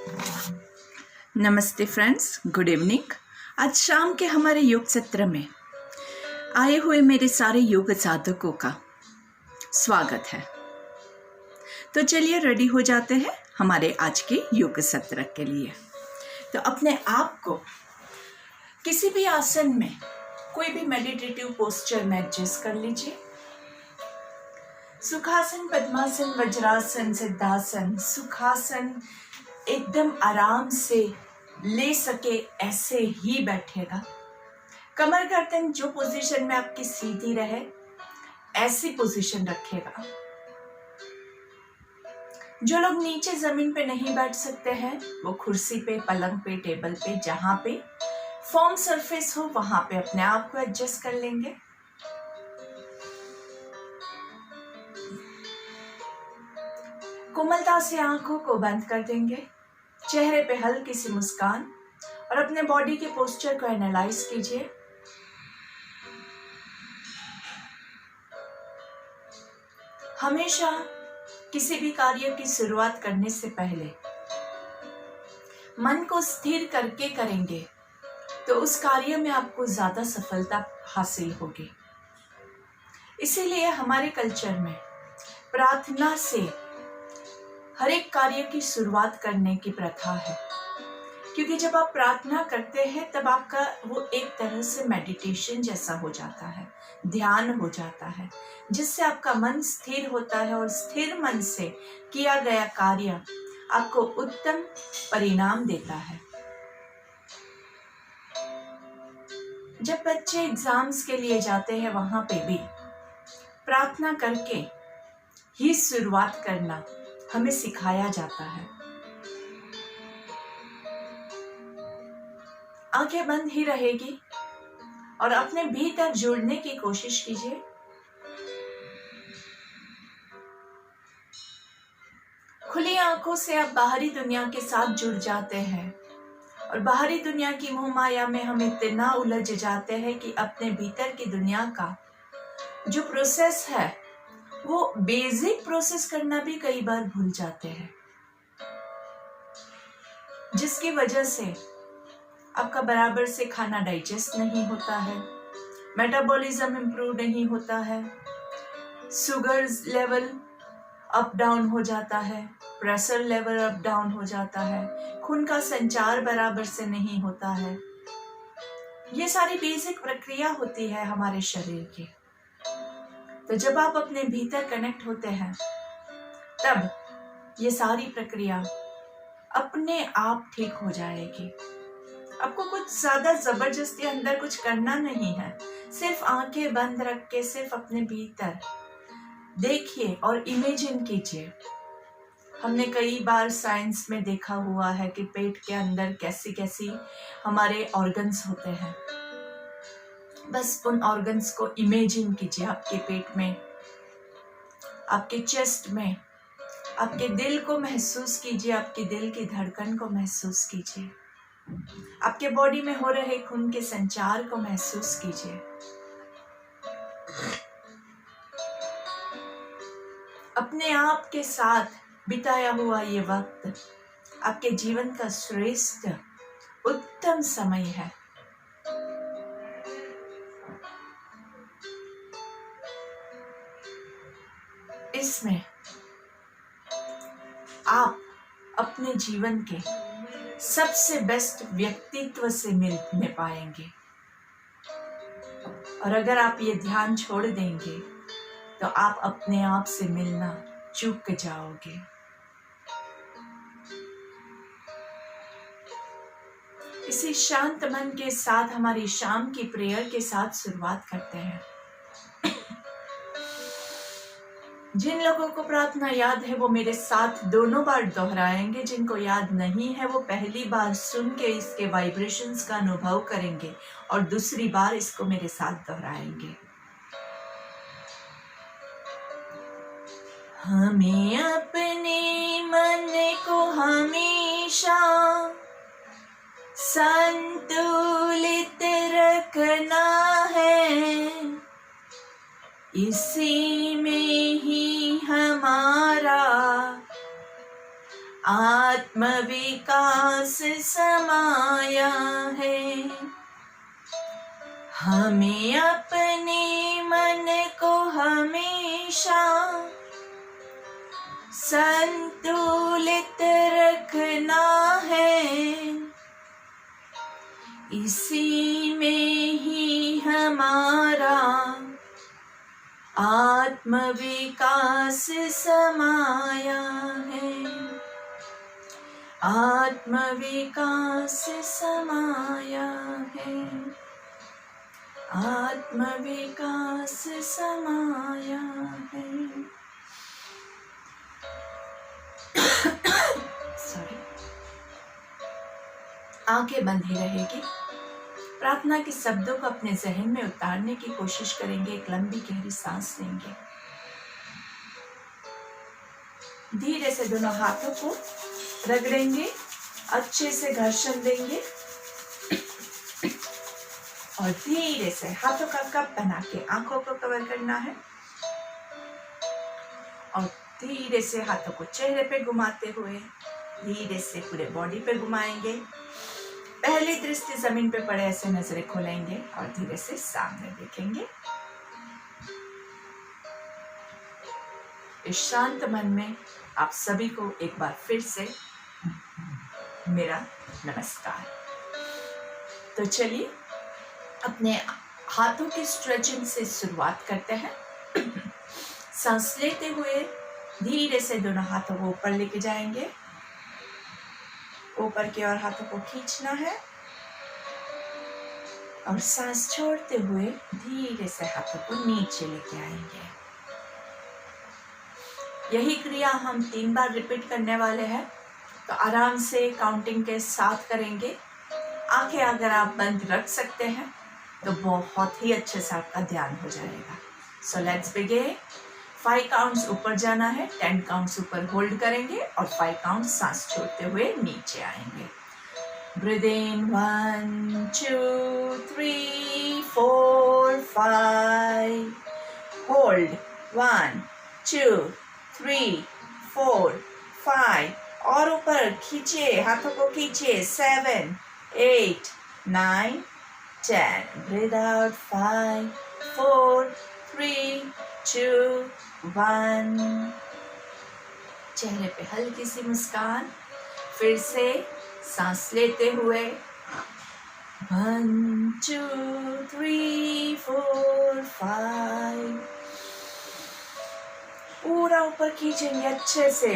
नमस्ते friends, good evening. आज शाम के हमारे योग सत्र में आए हुए मेरे सारे योग साधकों का स्वागत है। तो चलिए रेडी हो जाते हैं हमारे आज के योग सत्र के लिए। तो अपने आप को किसी भी आसन में, कोई भी मेडिटेटिव पोस्चर में एडजस्ट कर लीजिए। सुखासन, पद्मासन, वज्रासन, सिद्धासन, सुखासन एकदम आराम से ले सके ऐसे ही बैठेगा। कमर गर्दन जो पोजीशन में आपकी सीधी रहे ऐसी पोजीशन रखेगा। जो लोग नीचे जमीन पे नहीं बैठ सकते हैं वो कुर्सी पे, पलंग पे, टेबल पे, जहां पे फॉर्म सरफेस हो वहां पे अपने आप को एडजस्ट कर लेंगे। कोमलता से आंखों को बंद कर देंगे। चेहरे पे हल्की सी मुस्कान और अपने बॉडी के पोस्चर को एनालाइज कीजिए। हमेशा किसी भी कार्य की शुरुआत करने से पहले मन को स्थिर करके करेंगे तो उस कार्य में आपको ज्यादा सफलता हासिल होगी। इसीलिए हमारे कल्चर में प्रार्थना से हर एक कार्य की शुरुआत करने की प्रथा है, क्योंकि जब आप प्रार्थना करते हैं तब आपका वो एक तरह से मेडिटेशन जैसा हो जाता है, ध्यान हो जाता है, जिससे आपका मन स्थिर होता है और स्थिर मन से किया गया कार्य आपको उत्तम परिणाम देता है। जब बच्चे एग्जाम्स के लिए जाते हैं वहां पे भी प्रार्थना करके ही शुरुआत करना हमें सिखाया जाता है। आंखें बंद ही रहेगी और अपने भीतर जुड़ने की कोशिश कीजिए। खुली आंखों से आप बाहरी दुनिया के साथ जुड़ जाते हैं और बाहरी दुनिया की मोह माया में हम इतना उलझ जाते हैं कि अपने भीतर की दुनिया का जो प्रोसेस है वो बेसिक प्रोसेस करना भी कई बार भूल जाते हैं, जिसकी वजह से आपका बराबर से खाना डाइजेस्ट नहीं होता है, मेटाबॉलिज्म इंप्रूव नहीं होता है, शुगर लेवल अप डाउन हो जाता है, प्रेशर लेवल अप डाउन हो जाता है, खून का संचार बराबर से नहीं होता है। ये सारी बेसिक प्रक्रिया होती है हमारे शरीर की। तो जब आप अपने भीतर कनेक्ट होते हैं तब ये सारी प्रक्रिया अपने आप ठीक हो जाएगी। आपको कुछ ज्यादा जबरदस्ती अंदर कुछ करना नहीं है, सिर्फ आंखें बंद रख के सिर्फ अपने भीतर देखिए और इमेजिन कीजिए। हमने कई बार साइंस में देखा हुआ है कि पेट के अंदर कैसी कैसी हमारे ऑर्गन्स होते हैं। बस उन ऑर्गन्स को इमेजिन कीजिए आपके पेट में, आपके चेस्ट में, आपके दिल को महसूस कीजिए, आपके दिल की धड़कन को महसूस कीजिए, आपके बॉडी में हो रहे खून के संचार को महसूस कीजिए। अपने आप के साथ बिताया हुआ ये वक्त आपके जीवन का श्रेष्ठ उत्तम समय है। इसमें आप अपने जीवन के सबसे बेस्ट व्यक्तित्व से मिलने पाएंगे। और अगर आप ये ध्यान छोड़ देंगे तो आप अपने आप से मिलना चूक जाओगे। इसी शांत मन के साथ हमारी शाम की प्रेयर के साथ शुरुआत करते हैं। जिन लोगों को प्रार्थना याद है वो मेरे साथ दोनों बार दोहराएंगे, जिनको याद नहीं है वो पहली बार सुन के इसके वाइब्रेशंस का अनुभव करेंगे और दूसरी बार इसको मेरे साथ दोहराएंगे। हमें अपने मन को हमेशा संतुलित रखना है, इसी में ही हमारा आत्म विकास समाया है। हमें अपने मन को हमेशा संतुलित रखना है। इसी में ही हमारा आत्म विकास समाया है। आत्म विकास समाया है। आत्म विकास समाया है। सॉरी, आंखें बंद ही रहेगी। प्रार्थना के शब्दों को अपने जहन में उतारने की कोशिश करेंगे। एक लंबी गहरी सांस लेंगे। धीरे से दोनों हाथों को रगड़ेंगे, अच्छे से घर्षण देंगे और धीरे से हाथों का कप बना के आंखों को कवर करना है और धीरे से हाथों को चेहरे पे घुमाते हुए धीरे से पूरे बॉडी पे घुमाएंगे। पहली दृष्टि जमीन पे पड़े ऐसे नजरें खोलेंगे और धीरे से सामने देखेंगे। इस शांत मन में आप सभी को एक बार फिर से मेरा नमस्कार। तो चलिए अपने हाथों की स्ट्रेचिंग से शुरुआत करते हैं। सांस लेते हुए धीरे से दोनों हाथों को ऊपर लेके जाएंगे। ऊपर की ओर हाथों को खींचना है और सांस छोड़ते हुए धीरे से हाथों को नीचे लेके आएंगे। यही क्रिया हम 3 बार रिपीट करने वाले हैं, तो आराम से काउंटिंग के साथ करेंगे। आंखें अगर आप बंद रख सकते हैं तो बहुत ही अच्छे से आपका ध्यान हो जाएगा। So let's begin. 5 काउंट्स ऊपर जाना है, 10 काउंट्स ऊपर होल्ड करेंगे और 5 काउंट्स सांस छोड़ते हुए नीचे आएंगे। ब्रीथ इन 1 2 3 4 5, होल्ड 1 2 3 4 5 और ऊपर खींचिए, हाथों को खींचिए 7 8 9 10। Breathe out 5 4 3 2 1। चेहरे पे हल्की सी मुस्कान। फिर से सांस लेते हुए 1 2 3 4 5। पूरा ऊपर खींचेंगे अच्छे से।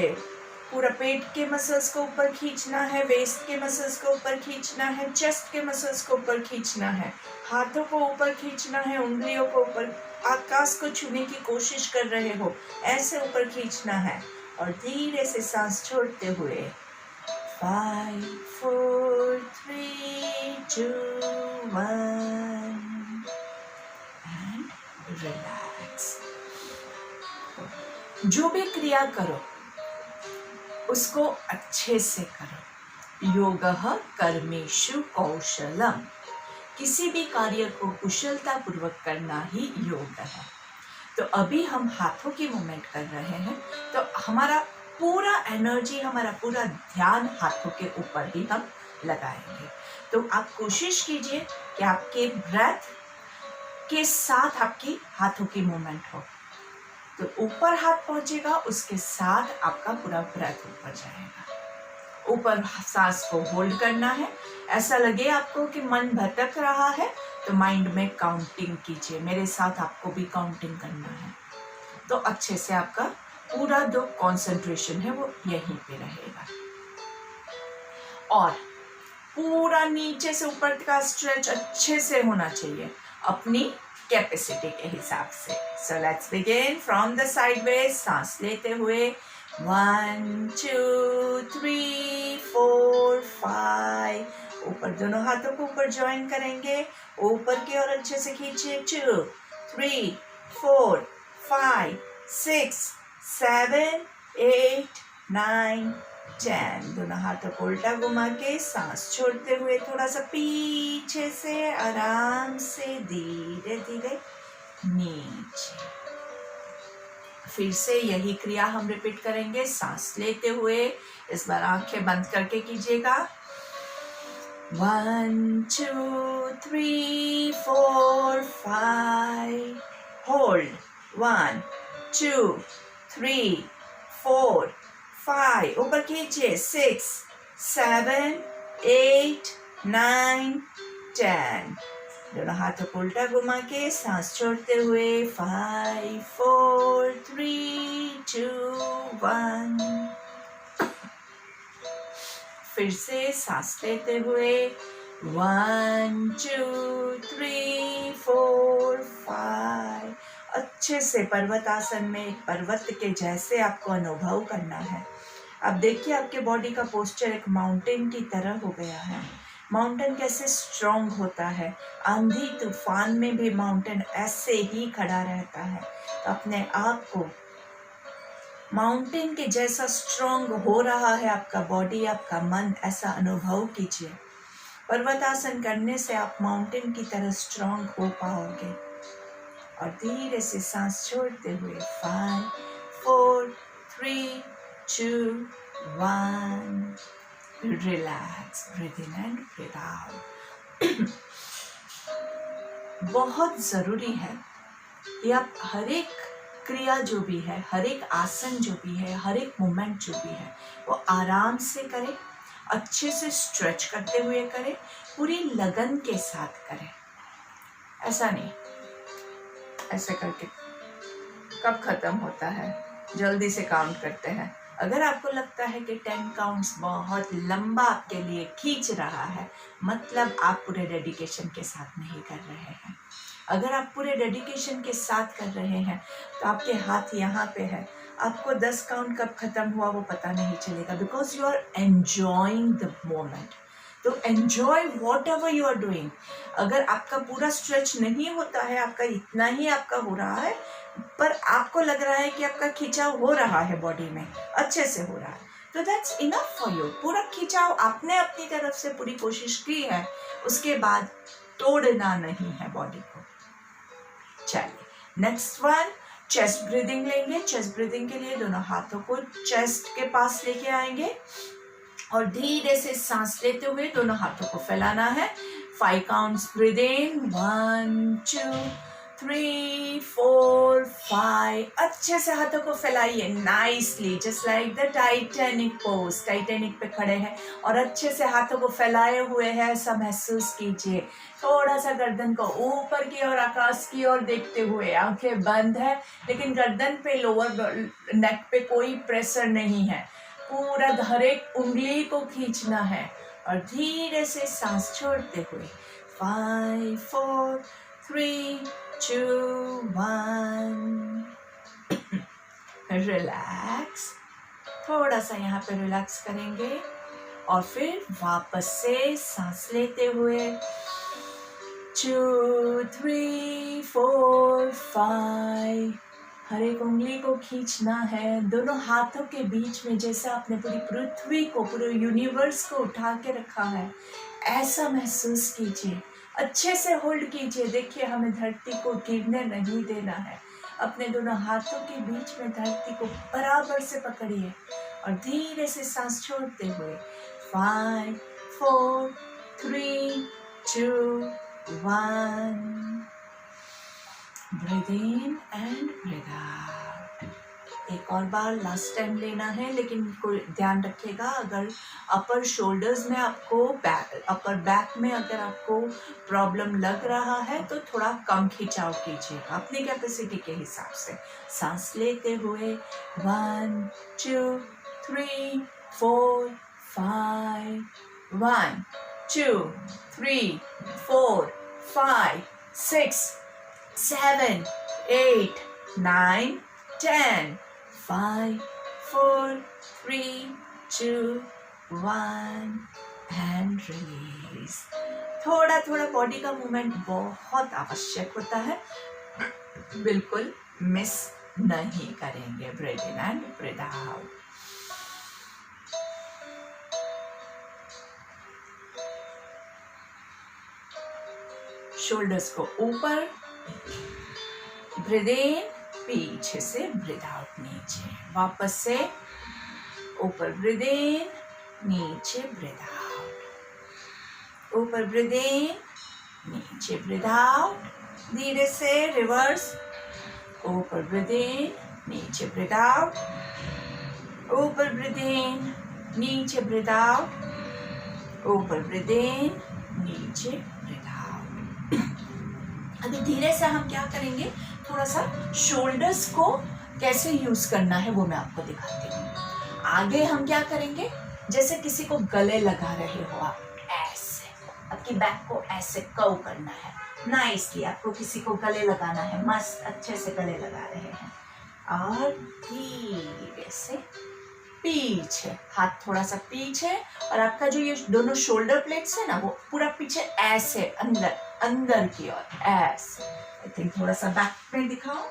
पूरा पेट के मसल्स को ऊपर खींचना है, वेस्ट के मसल्स को ऊपर खींचना है, चेस्ट के मसल्स को ऊपर खींचना है, हाथों को ऊपर खींचना है, उंगलियों को ऊपर, आकाश को छूने की कोशिश कर रहे हो ऐसे ऊपर खींचना है और धीरे से सांस छोड़ते हुए 5 4 3 2 1 एंड रिलैक्स। जो भी क्रिया करो उसको अच्छे से करो। योगः कर्मेषु कौशलम। किसी भी कार्य को कुशलता पूर्वक करना ही योग है। तो अभी हम हाथों की मूवमेंट कर रहे हैं, तो हमारा पूरा एनर्जी, हमारा पूरा ध्यान हाथों के ऊपर ही हम लगाएंगे। तो आप कोशिश कीजिए कि आपके ब्रेथ के साथ आपकी हाथों की मूवमेंट हो। तो ऊपर हाथ पहुंचेगा, उसके साथ आपका पूरा ब्रेथ ऊपर जाएगा। ऊपर सांस को होल्ड करना है। ऐसा लगे आपको कि मन भटक रहा है तो माइंड में काउंटिंग कीजिए, मेरे साथ आपको भी काउंटिंग करना है। तो अच्छे से आपका पूरा जो कंसंट्रेशन है वो यहीं पे रहेगा। और पूरा नीचे से ऊपर का स्ट्रेच अच्छे से होना चाहिए अपनी कैपेसिटी के हिसाब से। So let's begin from the sideways. सांस लेते हुए 1 2 3 4 5। ऊपर दोनों हाथों को ऊपर ज्वाइन करेंगे, ऊपर की ओर अच्छे से खींचिए 2 3 4 5 6 7 8 9 10। दोनों हाथों को उल्टा घुमा के सांस छोड़ते हुए थोड़ा सा पीछे से आराम से धीरे धीरे नीचे। फिर से यही क्रिया हम रिपीट करेंगे सांस लेते हुए। इस बार आंखें बंद करके कीजिएगा। 1 2 3 4 5 होल्ड। 1 2 3 4 5 ऊपर खींचिए। 6 7 8 9 10 दोनों हाथों को उल्टा घुमा के सांस छोड़ते हुए 5 4 3 2 1 फिर से सांस लेते हुए 1 2 3 4 5 अच्छे से पर्वत आसन में पर्वत के जैसे आपको अनुभव करना है। अब देखिए आपके बॉडी का पोस्चर एक माउंटेन की तरह हो गया है। माउंटेन कैसे स्ट्रॉन्ग होता है, आंधी तूफान में भी माउंटेन ऐसे ही खड़ा रहता है। तो अपने आप को माउंटेन के जैसा स्ट्रॉन्ग हो रहा है आपका बॉडी, आपका मन, ऐसा अनुभव कीजिए। पर्वतासन करने से आप माउंटेन की तरह स्ट्रॉन्ग हो पाओगे। और धीरे से सांस छोड़ते हुए 5 4 3 2 1 relax, breathe in and breathe out. बहुत जरूरी है कि आप हर एक क्रिया जो भी है, हर एक आसन जो भी है, हर एक मूवमेंट जो भी है, वो आराम से करें, अच्छे से स्ट्रेच करते हुए करें, पूरी लगन के साथ करें। ऐसा नहीं ऐसे करके कब खत्म होता है, जल्दी से काउंट करते हैं। अगर आपको लगता है कि 10 काउंट्स बहुत लंबा आपके लिए खींच रहा है, मतलब आप पूरे डेडिकेशन के साथ नहीं कर रहे हैं। अगर आप पूरे डेडिकेशन के साथ कर रहे हैं तो आपके हाथ यहाँ पे है, आपको 10 काउंट कब खत्म हुआ वो पता नहीं चलेगा, because you are enjoying the moment. तो enjoy whatever you are doing. अगर आपका पूरा स्ट्रेच नहीं होता है, आपका इतना ही आपका हो रहा है, पर आपको लग रहा है कि आपका खिंचाव हो रहा है बॉडी में, अच्छे से हो रहा है, तो दैट्स इनफ फॉर यू। पूरा खिंचाव आपने अपनी तरफ से पूरी कोशिश की है, उसके बाद तोड़ना नहीं है बॉडी को। चलिए नेक्स्ट वन, चेस्ट ब्रीदिंग लेंगे। चेस्ट ब्रीदिंग के लिए दोनों हाथों को चेस्ट के पास लेके आएंगे और धीरे से सांस लेते हुए दोनों हाथों को फैलाना है। 5 काउंट्स ब्रीद इन, 1 2 3 4 5। अच्छे से हाथों को फैलाइए nicely, just like the Titanic pose. Titanic पे खड़े हैं और अच्छे से हाथों को फैलाए हुए हैं, ऐसा महसूस कीजिए। थोड़ा सा गर्दन को ऊपर की ओर, आकाश की ओर देखते हुए, आंखें बंद है लेकिन गर्दन पे, लोअर नेक पे कोई प्रेशर नहीं है। पूरा हर एक उंगली को खींचना है और धीरे से सांस छोड़ते हुए 5 4 3 2 1 रिलैक्स। थोड़ा सा यहाँ पे रिलैक्स करेंगे और फिर वापस से सांस लेते हुए 2 3 4 5 हर एक उंगली को खींचना है दोनों हाथों के बीच में, जैसे आपने पूरी पृथ्वी को, पूरे यूनिवर्स को उठा के रखा है, ऐसा महसूस कीजिए। अच्छे से होल्ड कीजिए। देखिए हमें धरती को गिरने नहीं देना है। अपने दोनों हाथों के बीच में धरती को बराबर से पकड़िए और धीरे से सांस छोड़ते हुए 5 4 3 2 1 breathe in and breathe out. एक और बार लास्ट टाइम लेना है, लेकिन कोई ध्यान रखिएगा, अगर अपर शोल्डर्स में आपको, अपर बैक में अगर आपको प्रॉब्लम लग रहा है तो थोड़ा कम खिंचाव कीजिएगा अपनी कैपेसिटी के हिसाब से। सांस लेते हुए 1 2 3 4 5 1 2 3 4 5 6 7 8 9 10 5 4 3 2 1 एंड रिलीज। थोड़ा थोड़ा बॉडी का मूवमेंट बहुत आवश्यक होता है, बिल्कुल मिस नहीं करेंगे। Breathe in and breathe out. Shoulders को ऊपर, ब्रीथ इन पीछे से ब्रीथ आउट नीचे, वापस से ऊपर ब्रीथ इन, नीचे ब्रीथ आउट, ऊपर ब्रीथ इन, नीचे ब्रीथ आउट, धीरे से रिवर्स, ऊपर ब्रीथ इन, नीचे ब्रीथ आउट, ऊपर ब्रीथ इन, नीचे ब्रीथ आउट, ऊपर ब्रीथ इन, नीचे ब्रीथ आउट। अभी धीरे से हम क्या करेंगे, थोड़ा सा शोल्डर्स को कैसे यूज करना है वो मैं आपको दिखाती हूँ। आगे हम क्या करेंगे, जैसे किसी को गले लगा रहे हो आप, ऐसे आपकी बैक को ऐसे कर्व करना है नाइसली, आपको किसी को गले लगाना है, मस्त अच्छे से गले लगा रहे हैं, और धीरे से पीछे, हाथ थोड़ा सा पीछे, और आपका जो ये दोनों शोल्डर प्लेट्स है ना वो पूरा पीछे ऐसे अंदर अंदर की ओर ऐसे। आई थिंक थोड़ा सा बैक में दिखाओ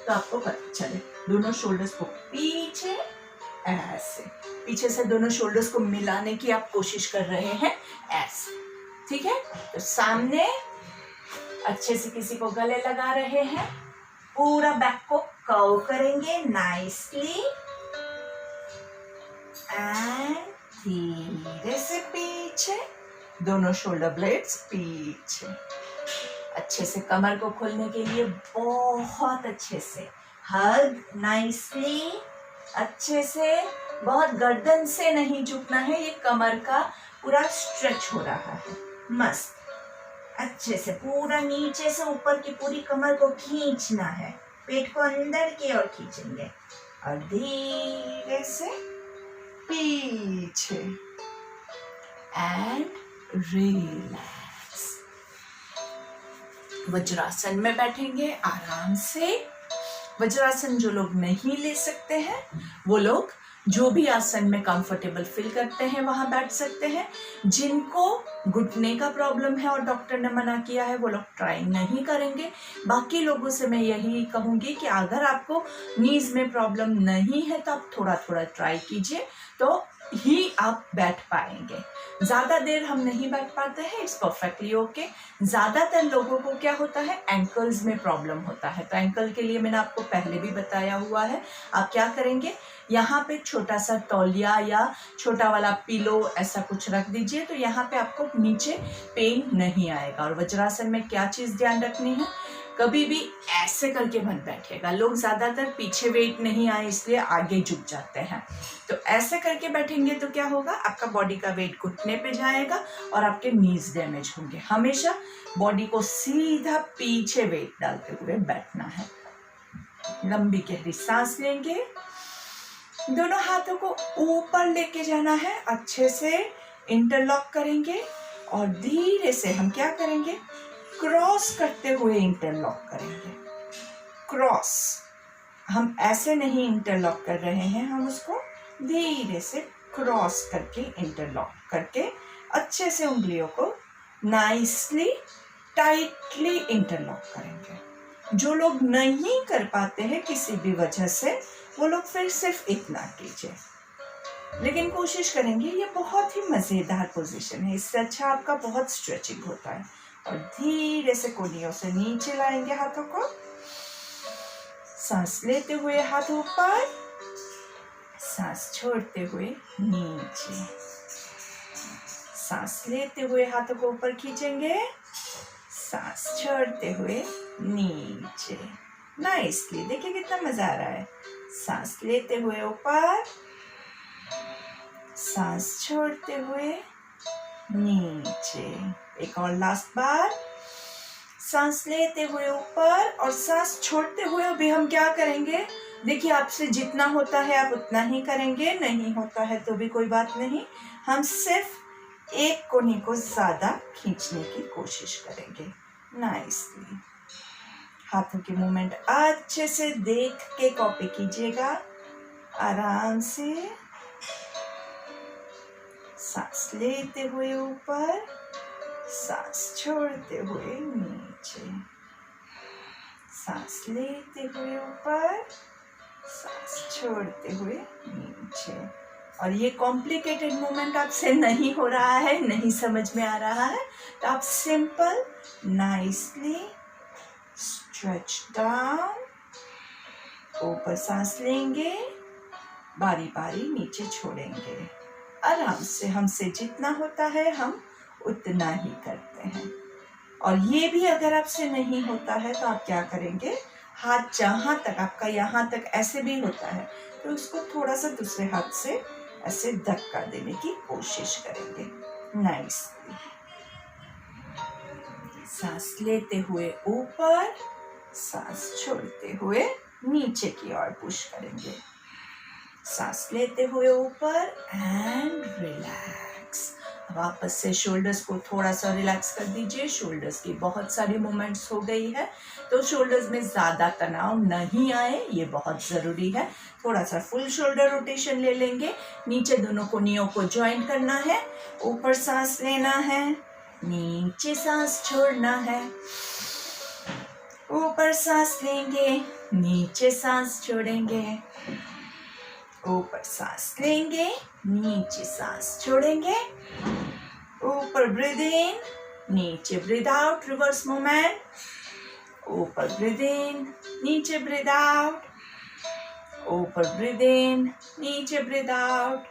तो आपको पता चले, दोनों शोल्डर्स को पीछे ऐसे, पीछे से दोनों शोल्डर्स को मिलाने की आप कोशिश कर रहे हैं ऐसे, ठीक है। तो सामने अच्छे से किसी को गले लगा रहे हैं, पूरा बैक को कर्व करेंगे नाइसली, एंड धीरे से पीछे, दोनों शोल्डर ब्लेड्स पीछे, अच्छे से कमर को खोलने के लिए बहुत अच्छे से हग नाइसली, अच्छे से, बहुत गर्दन से नहीं झुकना है, ये कमर का पूरा स्ट्रेच हो रहा है, मस्त अच्छे से पूरा नीचे से ऊपर की पूरी कमर को खींचना है, पेट को अंदर की ओर खींचेंगे, और धीरे से पीछे एंड रिलैक्स। वज्रासन में बैठेंगे आराम से। वज्रासन जो लोग नहीं ले सकते हैं वो लोग जो भी आसन में कंफर्टेबल फील करते हैं वहां बैठ सकते हैं। जिनको घुटने का प्रॉब्लम है और डॉक्टर ने मना किया है वो लोग ट्राई नहीं करेंगे। बाकी लोगों से मैं यही कहूंगी कि अगर आपको नीज में प्रॉब्लम नहीं है तो आप थोड़ा थोड़ा ट्राई कीजिए तो ही आप बैठ पाएंगे। ज़्यादा देर हम नहीं बैठ पाते हैं, इट्स परफेक्टली ओके। ज़्यादातर लोगों को क्या होता है, एंकल्स में प्रॉब्लम होता है, तो एंकल के लिए मैंने आपको पहले भी बताया हुआ है। आप क्या करेंगे, यहाँ पे छोटा सा तौलिया या छोटा वाला पिलो ऐसा कुछ रख दीजिए, तो यहाँ पे आपको नीचे पेन नहीं आएगा। और वज्रासन में क्या चीज़ ध्यान रखनी है, कभी भी ऐसे करके मत बैठिएगा। लोग ज़्यादातर पीछे वेट नहीं आए इसलिए आगे झुक जाते हैं, तो ऐसे करके बैठेंगे तो क्या होगा, आपका बॉडी का वेट घुटने पे जाएगा और आपके नीज डैमेज होंगे। हमेशा बॉडी को सीधा पीछे वेट डालते हुए बैठना है। लंबी गहरी सांस लेंगे, दोनों हाथों को ऊपर लेके जाना है, अच्छे से इंटरलॉक करेंगे और धीरे से हम क्या करेंगे, क्रॉस करते हुए इंटरलॉक करेंगे। क्रॉस, हम ऐसे नहीं इंटरलॉक कर रहे हैं, हम उसको धीरे से क्रॉस करके इंटरलॉक करके अच्छे से उंगलियों को नाइसली टाइटली इंटरलॉक करेंगे। जो लोग नहीं कर पाते हैं किसी भी वजह से वो लोग फिर सिर्फ इतना कीजिए, लेकिन कोशिश करेंगे। ये बहुत ही मज़ेदार पोजीशन है, इससे अच्छा आपका बहुत स्ट्रेचिंग होता है। और धीरे से कोहनियों से नीचे लाएंगे हाथों को, सांस लेते हुए हाथ ऊपर, सांस छोड़ते हुए नीचे, सांस लेते हुए हाथों को ऊपर खींचेंगे, सांस छोड़ते हुए नीचे। नाइसली, देखिए कितना मजा आ रहा है। सांस लेते हुए ऊपर, सांस छोड़ते हुए नीचे। एक और लास्ट बार, सांस लेते हुए ऊपर और सांस छोड़ते हुए अभी हम क्या करेंगे, देखिए आपसे जितना होता है आप उतना ही करेंगे, नहीं होता है तो भी कोई बात नहीं। हम सिर्फ एक कोहनी को ज्यादा खींचने की कोशिश करेंगे। नाइसली, हाथों की मूवमेंट अच्छे से देख के कॉपी कीजिएगा, आराम से। सांस लेते हुए ऊपर, सांस छोड़ते हुए नीचे, सांस लेते हुए ऊपर, सांस छोड़ते हुए नीचे। और ये कॉम्प्लिकेटेड मूवमेंट आपसे नहीं हो रहा है, नहीं समझ में आ रहा है, तो आप सिंपल नाइसली स्ट्रेच डाउन ऊपर सांस लेंगे, बारी बारी नीचे छोड़ेंगे। आराम से, हमसे जितना होता है हम उतना ही करते हैं। और ये भी अगर आपसे नहीं होता है तो आप क्या करेंगे, हाथ जहां तक आपका यहाँ तक ऐसे भी होता है तो उसको थोड़ा सा दूसरे हाथ से ऐसे धक्का देने की कोशिश करेंगे। नाइसली। सांस लेते हुए ऊपर, सांस छोड़ते हुए नीचे की ओर पुश करेंगे। सांस लेते हुए ऊपर एंड रिलैक्स। वापस से शोल्डर्स को थोड़ा सा रिलैक्स कर दीजिए। शोल्डर्स की बहुत सारी मूवमेंट्स हो गई है तो शोल्डर्स में ज़्यादा तनाव नहीं आए, ये बहुत ज़रूरी है। थोड़ा सा फुल शोल्डर रोटेशन ले लेंगे। नीचे दोनों कोहनियों को ज्वाइंट करना है। ऊपर सांस लेना है, नीचे सांस छोड़ना है। ऊपर सांस लेंगे, नीचे सांस छोड़ेंगे। ऊपर सांस लेंगे, नीचे सांस छोड़ेंगे। ऊपर ब्रीद इन, नीचे ब्रीद आउट, रिवर्स मूवमेंट। ऊपर ब्रीद इन, नीचे ब्रीद आउट। ऊपर ब्रीद इन, नीचे ब्रीद आउट।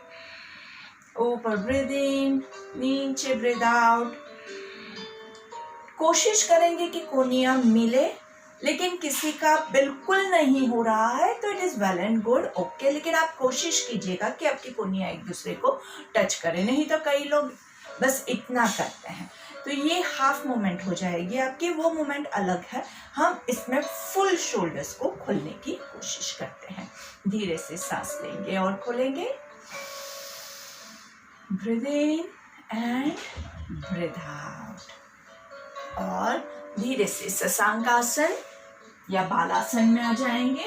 ऊपर ब्रीद इन, नीचे ब्रीद आउट। कोशिश करेंगे कि कोहनियां मिले, लेकिन किसी का बिल्कुल नहीं हो रहा है तो it is well and good, okay. लेकिन आप कोशिश कीजिएगा कि आपकी कोहनियां एक दूसरे को टच करें, नहीं तो कई लोग बस इतना करते हैं तो ये हाफ मूवमेंट हो जाएगी आपकी, वो मूवमेंट अलग है। हम इसमें फुल शोल्डर्स को खोलने की कोशिश करते हैं। धीरे से सांस लेंगे और खोलेंगे। Breathe in and breathe out. और धीरे से शशांकासन या बालासन में आ जाएंगे।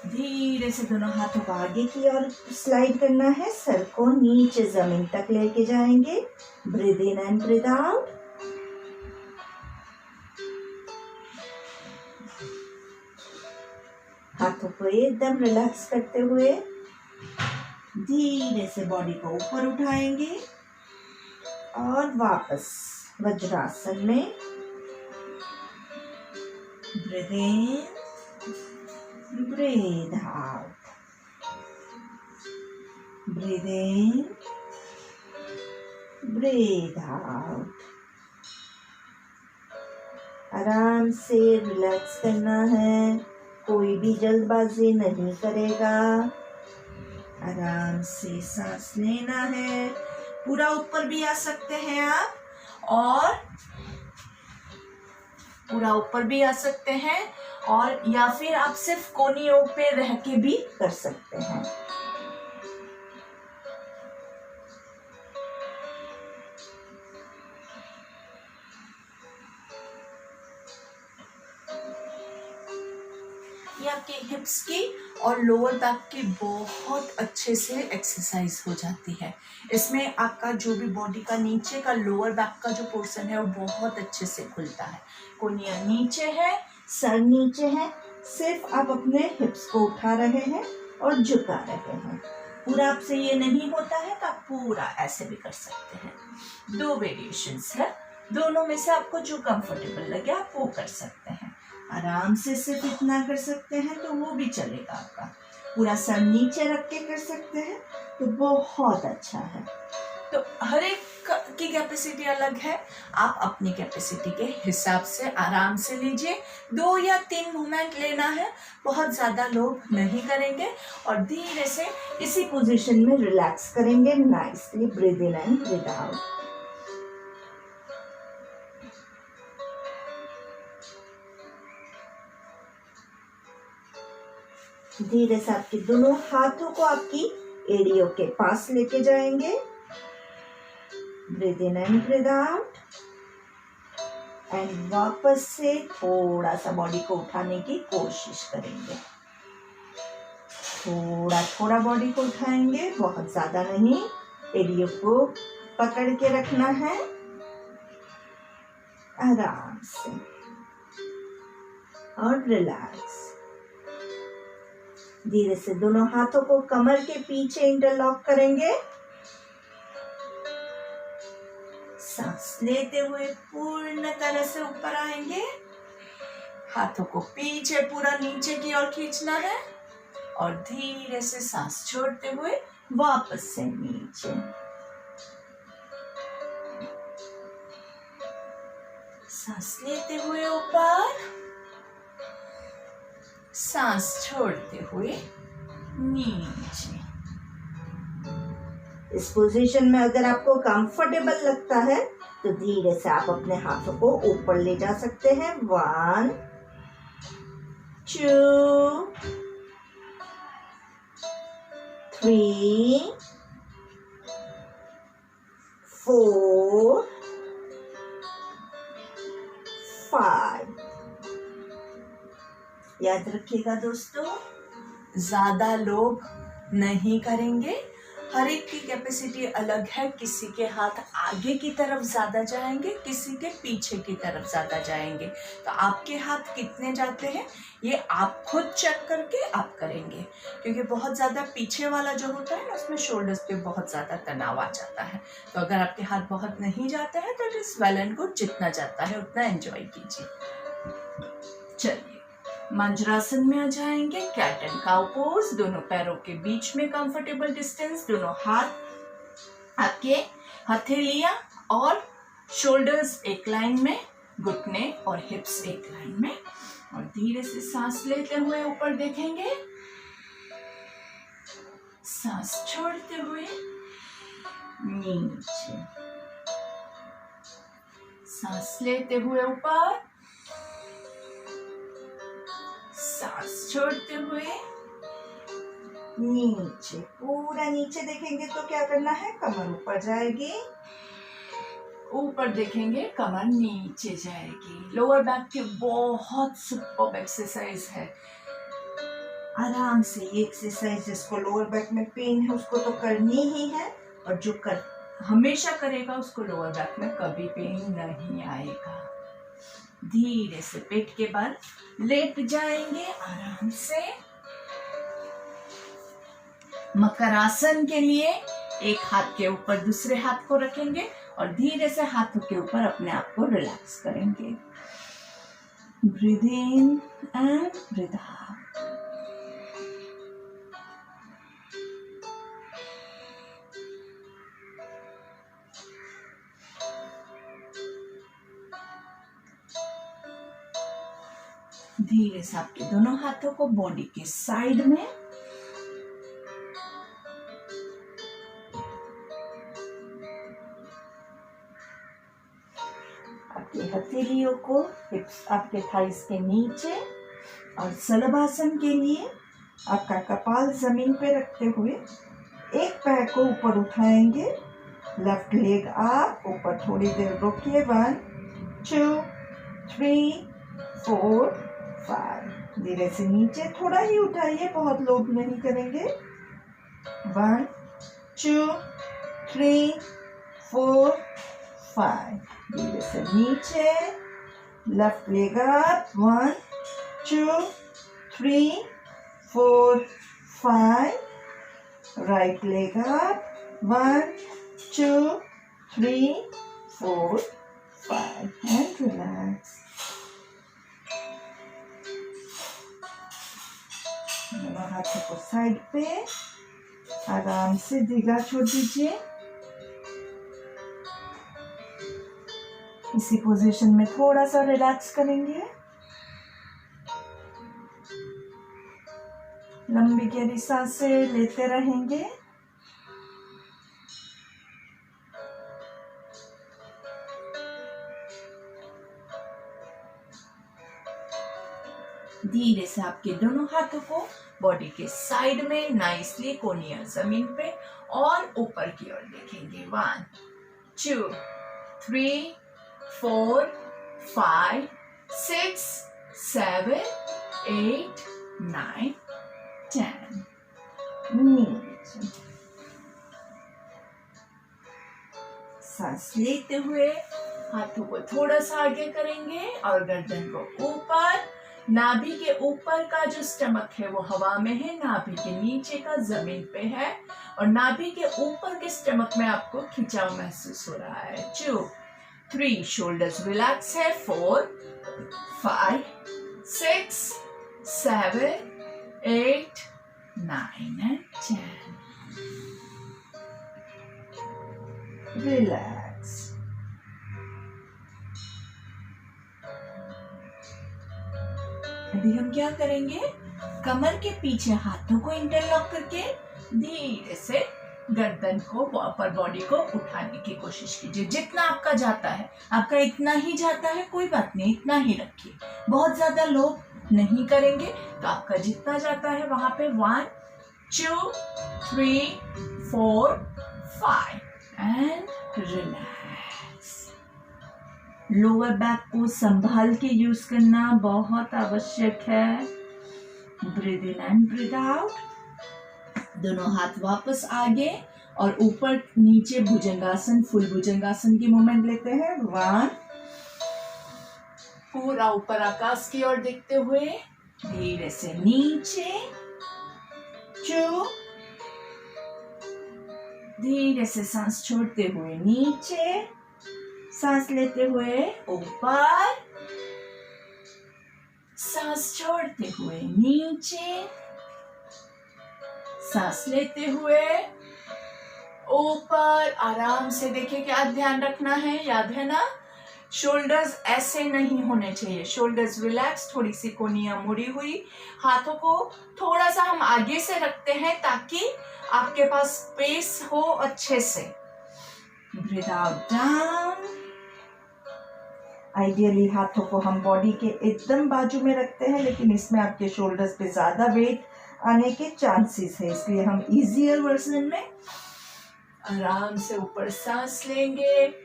धीरे से दोनों हाथों को आगे की ओर स्लाइड करना है। सर को नीचे जमीन तक लेके जाएंगे। Breathe in and breathe out. हाथों को एकदम रिलैक्स करते हुए धीरे से बॉडी को ऊपर उठाएंगे और वापस वज्रासन में। Breathe in, breathe out. Breathe in, breathe out. आराम से रिलैक्स करना है, कोई भी जल्दबाजी नहीं करेगा। आराम से सांस लेना है। पूरा ऊपर भी आ सकते हैं आप, और पूरा ऊपर भी आ सकते हैं, और या फिर आप सिर्फ कोहनियों पे रह के भी कर सकते हैं। ये आपके हिप्स की और लोअर बैक की बहुत अच्छे से एक्सरसाइज हो जाती है। इसमें आपका जो भी बॉडी का नीचे का लोअर बैक का जो पोर्शन है वो बहुत अच्छे से खुलता है। कोहनियां नीचे है, सर नीचे है, सिर्फ आप अपने हिप्स को उठा रहे हैं और झुका रहे हैं। पूरा आपसे ये नहीं होता है तो आप पूरा ऐसे भी कर सकते हैं। 2 वेरिएशंस है, दोनों में से आपको जो कंफर्टेबल लगे आप वो कर सकते हैं। आराम से सिर्फ इतना कर सकते हैं तो वो भी चलेगा आपका। पूरा सर नीचे रख के कर सकते हैं तो बहुत अच्छा है। तो हर एक की कैपेसिटी अलग है, आप अपनी कैपेसिटी के हिसाब से आराम से लीजिए। 2 या 3 मूवमेंट लेना है, बहुत ज़्यादा लोग नहीं करेंगे, और धीरे से इसी पोजीशन में रिलैक्स करेंगे। Nicely breathe in and breathe out. धीरे से आपके दोनों हाथों को आपकी एड़ियों के पास लेके जाएंगे। Breathe in and breathe out. And वापस से थोड़ा सा बॉडी को उठाने की कोशिश करेंगे। थोड़ा थोड़ा बॉडी को उठाएंगे, बहुत ज्यादा नहीं। एड़ियों को पकड़ के रखना है आराम से, और रिलैक्स। धीरे से दोनों हाथों को कमर के पीछे इंटरलॉक करेंगे। सांस लेते हुए पूर्ण तरह से ऊपर आएंगे। हाथों को पीछे पूरा नीचे की ओर खींचना है और धीरे से सांस छोड़ते हुए वापस से नीचे। सांस लेते हुए ऊपर, सांस छोड़ते हुए नीचे। इस पोजीशन में अगर आपको कंफर्टेबल लगता है तो धीरे से आप अपने हाथों को ऊपर ले जा सकते हैं। 1 2 3 4 5। याद रखिएगा दोस्तों, ज्यादा लोग नहीं करेंगे। हर एक की कैपेसिटी अलग है। किसी के हाथ आगे की तरफ ज्यादा जाएंगे, किसी के पीछे की तरफ ज्यादा जाएंगे। तो आपके हाथ कितने जाते हैं ये आप खुद चेक करके आप करेंगे, क्योंकि बहुत ज्यादा पीछे वाला जो होता है ना, उसमें शोल्डर्स पे बहुत ज्यादा तनाव आ जाता है। तो अगर आपके हाथ बहुत नहीं जाते हैं तो it is well and good, जितना जाता है उतना एंजॉय कीजिए। चलिए मांजरासन में आ जाएंगे। कैट एंड काउ पोज, दोनों पैरों के बीच में कंफर्टेबल डिस्टेंस, दोनों हाथ आपके हथेलियां और शोल्डर्स एक लाइन में, घुटने और हिप्स एक लाइन में, और धीरे से सांस लेते हुए ऊपर देखेंगे, सांस छोड़ते हुए नीचे, सांस लेते हुए ऊपर, सांस छोड़ते हुए नीचे। पूरा नीचे देखेंगे तो क्या करना है, कमर ऊपर जाएगी, ऊपर देखेंगे कमर नीचे जाएगी। लोअर बैक की बहुत सुपर एक्सरसाइज है। आराम से ये एक्सरसाइज, जिसको लोअर बैक में पेन है उसको तो करनी ही है, और जो हमेशा करेगा उसको लोअर बैक में कभी पेन नहीं आएगा। धीरे से पेट के बल लेट जाएंगे आराम से। मकरासन के लिए एक हाथ के ऊपर दूसरे हाथ को रखेंगे और धीरे से हाथों के ऊपर अपने आप को रिलैक्स करेंगे। Breathe in and breathe out. धीरे से आपके दोनों हाथों को बॉडी के साइड में, आपके हथेलियों को हिप्स आपके थाइस के नीचे, और सलभासन के लिए आपका कपाल जमीन पे रखते हुए एक पैर को ऊपर उठाएंगे, लेफ्ट लेग आप ऊपर, थोड़ी देर रोकिए। 1 2 3 4 5। धीरे से नीचे थोड़ा ही उठाइए, बहुत लोड नहीं करेंगे। 1 2 3 4 5। धीरे से नीचे, left leg up. 1 2 3 4 5। Right leg up. 1 2 3 4 5 and relax. दोनों हाथों को साइड पे आराम से ढीला छोड़ दीजिए। इसी पोजीशन में थोड़ा सा रिलैक्स करेंगे। लंबी गहरी सांसें लेते रहेंगे। धीरे से आपके दोनों हाथों को बॉडी के साइड में नाइसली कोनियल जमीन पे और ऊपर की ओर देखेंगे। 1 2 3 4 5 6 7 8 9 10। नीचे सांस लेते हुए हाथों को थोड़ा सा आगे करेंगे और गर्दन को ऊपर। नाभि के ऊपर का जो स्टमक है वो हवा में है, नाभि के नीचे का जमीन पे है, और नाभि के ऊपर के स्टमक में आपको खिंचाव महसूस हो रहा है। 2 3 शोल्डर्स रिलैक्स है। 4 5 6, 7, 8, 9 and 10. रिलैक्स। अभी हम क्या करेंगे, कमर के पीछे हाथों को इंटरलॉक करके धीरे से गर्दन को, अपर बॉडी को उठाने की कोशिश कीजिए। जितना आपका जाता है, आपका इतना ही जाता है, कोई बात नहीं, इतना ही रखिए। बहुत ज्यादा लोड नहीं करेंगे, तो आपका जितना जाता है वहां पे 1, 2, 3, 4, 5 एंड रिलैक्स। लोअर बैक को संभाल के यूज करना बहुत आवश्यक है। Breathe in and breathe out. दोनों हाथ वापस आगे और ऊपर नीचे भुजंगासन, फुल भुजंगासन की मूवमेंट लेते हैं। 1, पूरा ऊपर आकाश की ओर देखते हुए धीरे से नीचे। 2, धीरे से सांस छोड़ते हुए नीचे, सांस लेते हुए ऊपर, सांस छोड़ते हुए नीचे, सांस लेते हुए ऊपर। आराम से देखिए, क्या ध्यान रखना है, याद है ना, शोल्डर्स ऐसे नहीं होने चाहिए, शोल्डर्स रिलैक्स, थोड़ी सी कोनियां मुड़ी हुई। हाथों को थोड़ा सा हम आगे से रखते हैं ताकि आपके पास स्पेस हो अच्छे से। Breathe out down. आइडियली हाथों को हम बॉडी के एकदम बाजू में रखते हैं, लेकिन इसमें आपके शोल्डर्स पे ज्यादा वेट आने के चांसेस है, इसलिए हम इजियर वर्जन में आराम से ऊपर सांस लेंगे।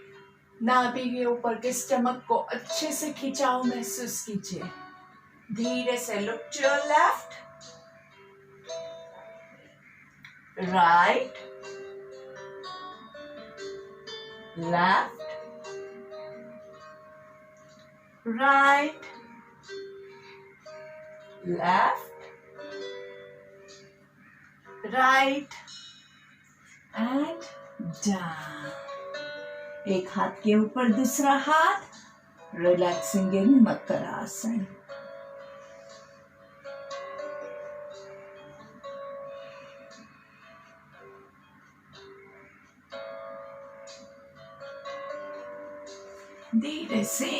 नाभि के ऊपर के स्टमक को अच्छे से खिंचाव महसूस कीजिए। धीरे से look to your left, right, left, right, left, right and down. एक हाथ के ऊपर दूसरा हाथ, रिलैक्सिंग इन मकरासन। धीरे से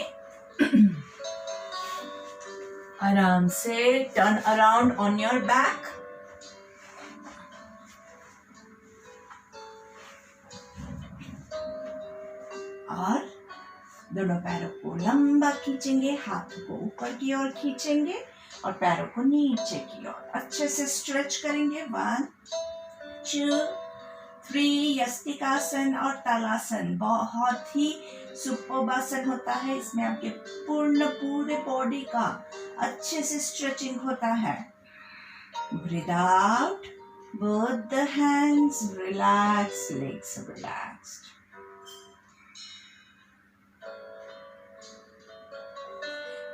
आराम से turn around on your back. और दोनों पैरों को लंबा खींचेंगे, हाथों को ऊपर की ओर खींचेंगे और पैरों को नीचे की ओर अच्छे से स्ट्रेच करेंगे। 1, 2, 3। यस्तिकासन और तालासन बहुत ही सुपर्ब आसन होता है, इसमें आपके पूरे बॉडी का अच्छे से स्ट्रेचिंग होता है। Breathe out, both the hands relax, legs relaxed.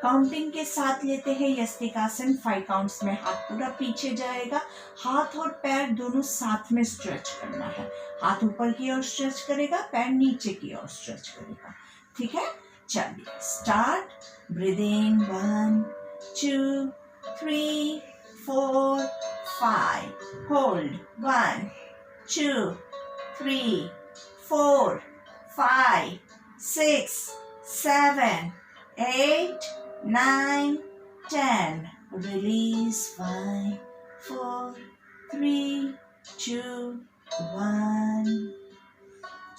Counting के साथ लेते हैं यस्तिकासन। 5 काउंट्स में हाथ पूरा पीछे जाएगा, हाथ और पैर दोनों साथ में स्ट्रेच करना है। हाथ ऊपर की ओर स्ट्रेच करेगा, पैर नीचे की ओर स्ट्रेच करेगा। ठीक है, चलिए स्टार्ट। ब्रीथ इन 1, 2, 3, 4, 5। होल्ड 1, 2, 3, 4, 5, 6, 7, 8, 9, 10. Release 5, 4, 3, 2, 1.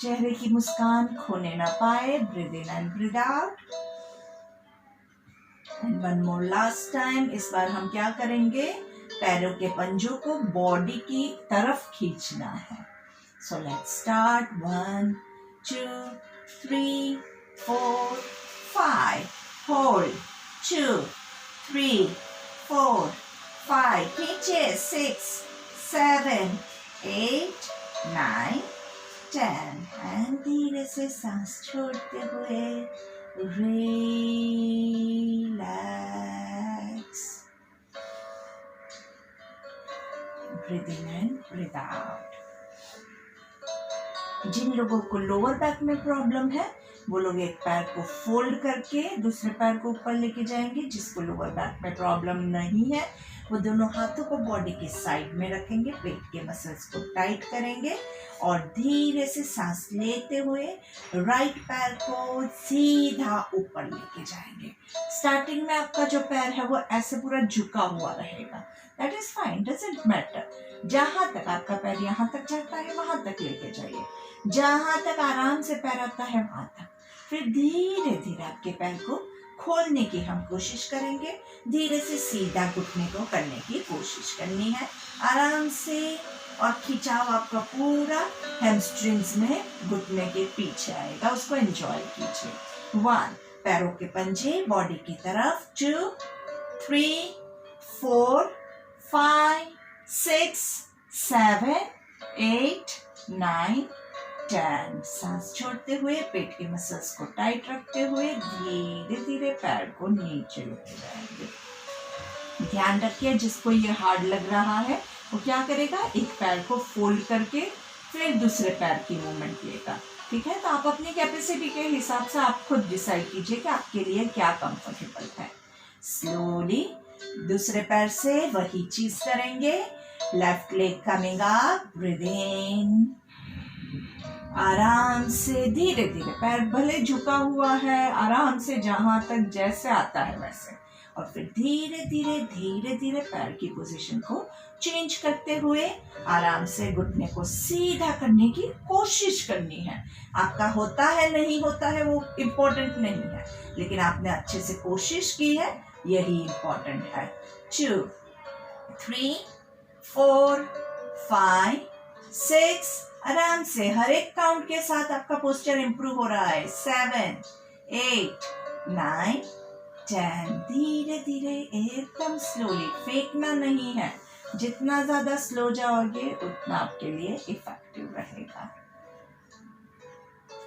चेहरे की मुस्कान खोने ना पाए। Breathe in and breathe out. And one more last time. इस बार हम क्या करेंगे, पैरों के पंजों को बॉडी की तरफ खींचना है। So let's start. 1, 2, 3, 4, 5. होल्ड 2, 3, 4, 5. खींचे 6, 7, 8, 9, 10. एंड धीरे से सांस छोड़ते हुए relax. Breathe in and breathe out. जिन लोगों को लोअर बैक में प्रॉब्लम है, वो लोग एक पैर को फोल्ड करके दूसरे पैर को ऊपर लेके जाएंगे। जिसको लोअर बैक में प्रॉब्लम नहीं है वो दोनों हाथों को बॉडी के साइड में रखेंगे, पेट के मसल्स को टाइट करेंगे और धीरे से सांस लेते हुए राइट पैर को सीधा ऊपर लेके जाएंगे। स्टार्टिंग में आपका जो पैर है वो ऐसे पूरा झुका हुआ रहेगा, that is fine, doesn't matter. जहां तक आपका पैर यहाँ तक जाता है वहां तक लेके जाइए, जहां तक आराम से पैर आता है वहां तक। फिर धीरे धीरे आपके पैर को खोलने की हम कोशिश करेंगे, धीरे से सीधा घुटने को करने की कोशिश करनी है आराम से, और खिंचाव आपका पूरा हैमस्ट्रिंग्स में घुटने के पीछे आएगा, उसको एंजॉय कीजिए। 1, पैरों के पंजे बॉडी की तरफ, 2, 3, 4, 5, 6, 7, 8, 9, 10। सांस छोड़ते हुए पेट के मसल्स को टाइट रखते हुए धीरे धीरे पैर को नीचे लेके जाएंगे। ध्यान रखिए जिसको ये हार्ड लग रहा है वो क्या करेगा, एक पैर को फोल्ड करके फिर दूसरे पैर की मूवमेंट लेगा। ठीक है, तो आप अपनी कैपेसिटी के हिसाब से आप खुद डिसाइड कीजिए कि आपके लिए क्या कंफर्टेबल है। स्लोली दूसरे पैर से वही चीज करेंगे। Left leg coming up, breathe in, आराम से धीरे धीरे, पैर भले झुका हुआ है, आराम से जहां तक जैसे आता है वैसे, और फिर धीरे धीरे पैर की पोजीशन को चेंज करते हुए आराम से घुटने को सीधा करने की कोशिश करनी है। आपका होता है नहीं होता है वो इम्पोर्टेंट नहीं है, लेकिन आपने अच्छे से कोशिश की है, यही इम्पोर्टेंट है। 2, 3, 4, 5, 6, आराम से हर एक काउंट के साथ आपका पोस्चर इंप्रूव हो रहा है। 7, 8, 9, 10। धीरे धीरे एकदम स्लोली, फेंकना नहीं है, जितना ज्यादा स्लो जाओगे उतना आपके लिए इफेक्टिव रहेगा।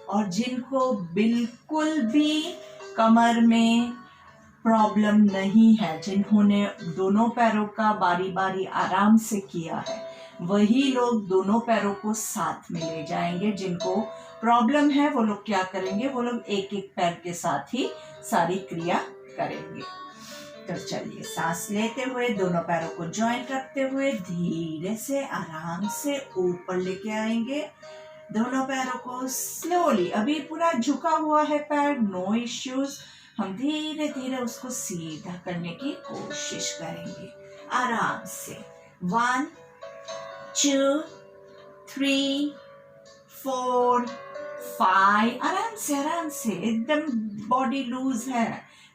और जिनको बिल्कुल भी कमर में प्रॉब्लम नहीं है, जिन्होंने दोनों पैरों का बारी बारी आराम से किया है, वही लोग दोनों पैरों को साथ में ले जाएंगे। जिनको प्रॉब्लम है वो लोग क्या करेंगे, वो लोग एक एक पैर के साथ ही सारी क्रिया करेंगे। तो चलिए सांस लेते हुए दोनों पैरों को जॉइंट रखते हुए धीरे से आराम से ऊपर लेके आएंगे। दोनों पैरों को स्लोली, अभी पूरा झुका हुआ है पैर, नो इश्यूज, हम धीरे धीरे उसको सीधा करने की कोशिश करेंगे आराम से। 1, 2, 3, 4, 5, आराम से एकदम बॉडी लूज है,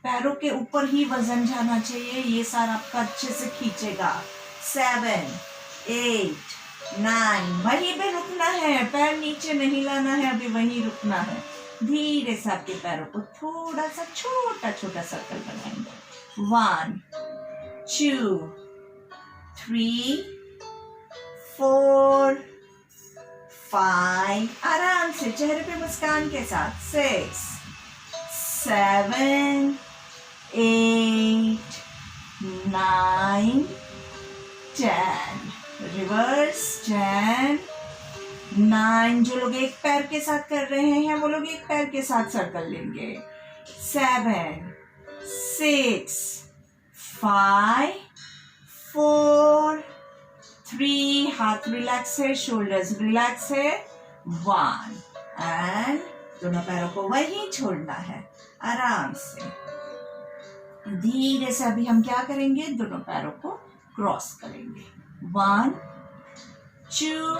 पैरों के ऊपर ही वजन जाना चाहिए, ये सारा आपका अच्छे से खींचेगा। 7, 8, 9, वहीं पे रुकना है, पैर नीचे नहीं लाना है, अभी वहीं रुकना है। धीरे से आपके पैरों को थोड़ा सा छोटा छोटा सर्कल बनाएंगे। 1, 2, 3, 4, 5, आराम से चेहरे पे मुस्कान के साथ। 6, 7, 8, 9, 10, रिवर्स 10, 9। जो लोग एक पैर के साथ कर रहे हैं वो लोग एक पैर के साथ सर्कल लेंगे। 7, 6, 5, 4, 3, हाथ रिलैक्स है, शोल्डर्स रिलैक्स है। 1, एंड दोनों पैरों को वहीं छोड़ना है आराम से। धीरे से अभी हम क्या करेंगे, दोनों पैरों को क्रॉस करेंगे। 1, 2,